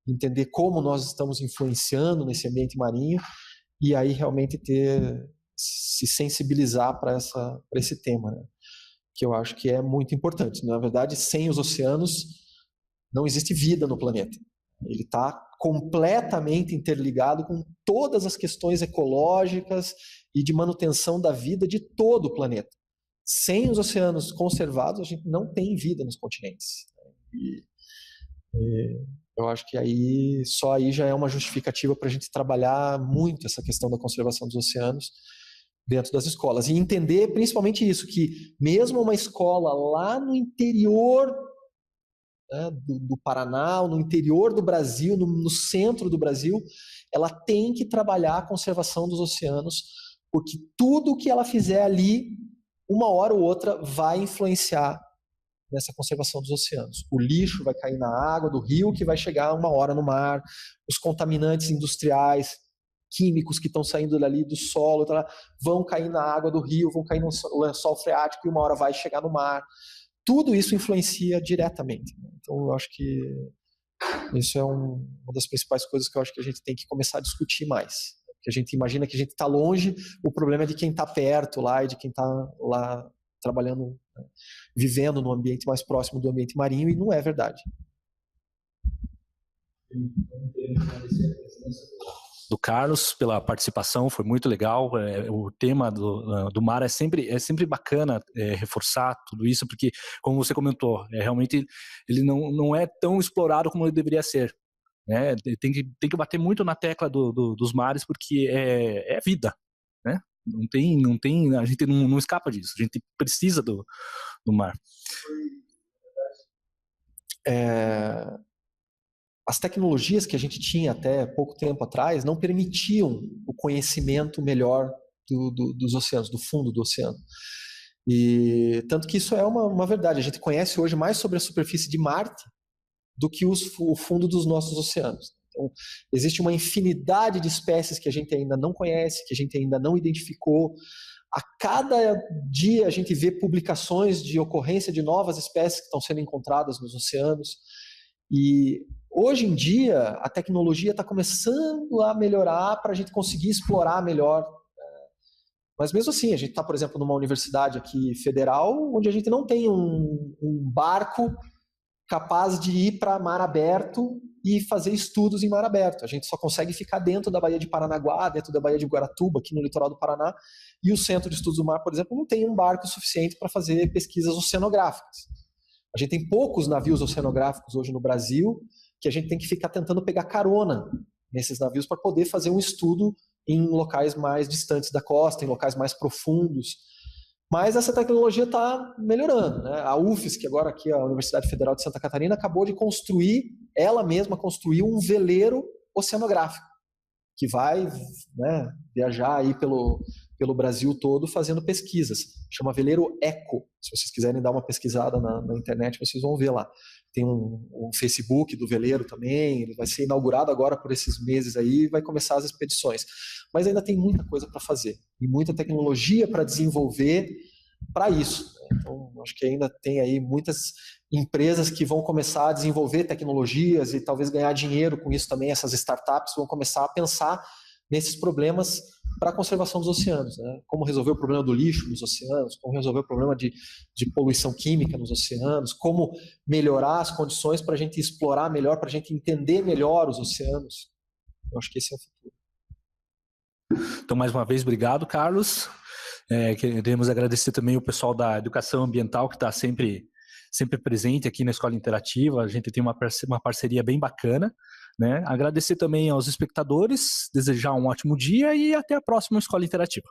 entender como nós estamos influenciando nesse ambiente marinho e aí realmente se sensibilizar para esse tema, né? Que eu acho que é muito importante. Na verdade, sem os oceanos não existe vida no planeta. Ele está completamente interligado com todas as questões ecológicas e de manutenção da vida de todo o planeta. Sem os oceanos conservados, a gente não tem vida nos continentes. E eu acho que só aí já é uma justificativa para a gente trabalhar muito essa questão da conservação dos oceanos dentro das escolas. E entender principalmente isso, que mesmo uma escola lá no interior, né, do Paraná, ou no interior do Brasil, no centro do Brasil, ela tem que trabalhar a conservação dos oceanos, porque tudo o que ela fizer ali, uma hora ou outra, vai influenciar nessa conservação dos oceanos. O lixo vai cair na água do rio, que vai chegar uma hora no mar, os contaminantes industriais, químicos que estão saindo dali do solo, vão cair na água do rio, vão cair no lençol freático e uma hora vai chegar no mar. Tudo isso influencia diretamente. Então, eu acho que isso é uma das principais coisas que eu acho que a gente tem que começar a discutir mais. Porque a gente imagina que a gente está longe, o problema é de quem está perto lá e de quem está lá trabalhando, né, vivendo no ambiente mais próximo do ambiente marinho, e não é verdade. Do Carlos pela participação, foi muito legal. O tema do mar é sempre bacana reforçar tudo isso, porque, como você comentou, realmente ele não é tão explorado como ele deveria ser, né? Tem que bater muito na tecla dos mares, porque é vida, né? Não tem, a gente não escapa disso, a gente precisa do mar. As tecnologias que a gente tinha até pouco tempo atrás não permitiam o conhecimento melhor dos oceanos, do fundo do oceano. E tanto que isso é uma verdade. A gente conhece hoje mais sobre a superfície de Marte do que o fundo dos nossos oceanos. Então, existe uma infinidade de espécies que a gente ainda não conhece, que a gente ainda não identificou. A cada dia a gente vê publicações de ocorrência de novas espécies que estão sendo encontradas nos oceanos. E hoje em dia a tecnologia está começando a melhorar para a gente conseguir explorar melhor. Mas mesmo assim, a gente está, por exemplo, numa universidade aqui federal, onde a gente não tem um barco capaz de ir para mar aberto e fazer estudos em mar aberto. A gente só consegue ficar dentro da Baía de Paranaguá, dentro da Baía de Guaratuba, aqui no litoral do Paraná, e o Centro de Estudos do Mar, por exemplo, não tem um barco suficiente para fazer pesquisas oceanográficas. A gente tem poucos navios oceanográficos hoje no Brasil, que a gente tem que ficar tentando pegar carona nesses navios para poder fazer um estudo em locais mais distantes da costa, em locais mais profundos. Mas essa tecnologia está melhorando, né? A UFSC, que agora aqui a Universidade Federal de Santa Catarina, acabou de construir, ela mesma construiu um veleiro oceanográfico, que vai, né, viajar aí pelo Brasil todo fazendo pesquisas. Chama Veleiro Eco. Se vocês quiserem dar uma pesquisada na internet, vocês vão ver lá. Tem um Facebook do veleiro também, ele vai ser inaugurado agora por esses meses aí e vai começar as expedições. Mas ainda tem muita coisa para fazer e muita tecnologia para desenvolver para isso. Então, acho que ainda tem aí muitas empresas que vão começar a desenvolver tecnologias e talvez ganhar dinheiro com isso também. Essas startups vão começar a pensar nesses problemas para a conservação dos oceanos, né? Como resolver o problema do lixo nos oceanos, como resolver o problema de poluição química nos oceanos, como melhorar as condições para a gente explorar melhor, para a gente entender melhor os oceanos. Eu acho que esse é o futuro. Então, mais uma vez, obrigado, Carlos. Queremos agradecer também o pessoal da Educação Ambiental, que está sempre presente aqui na Escola Interativa. A gente tem uma parceria bem bacana, né? Agradecer também aos espectadores, desejar um ótimo dia e até a próxima Escola Interativa.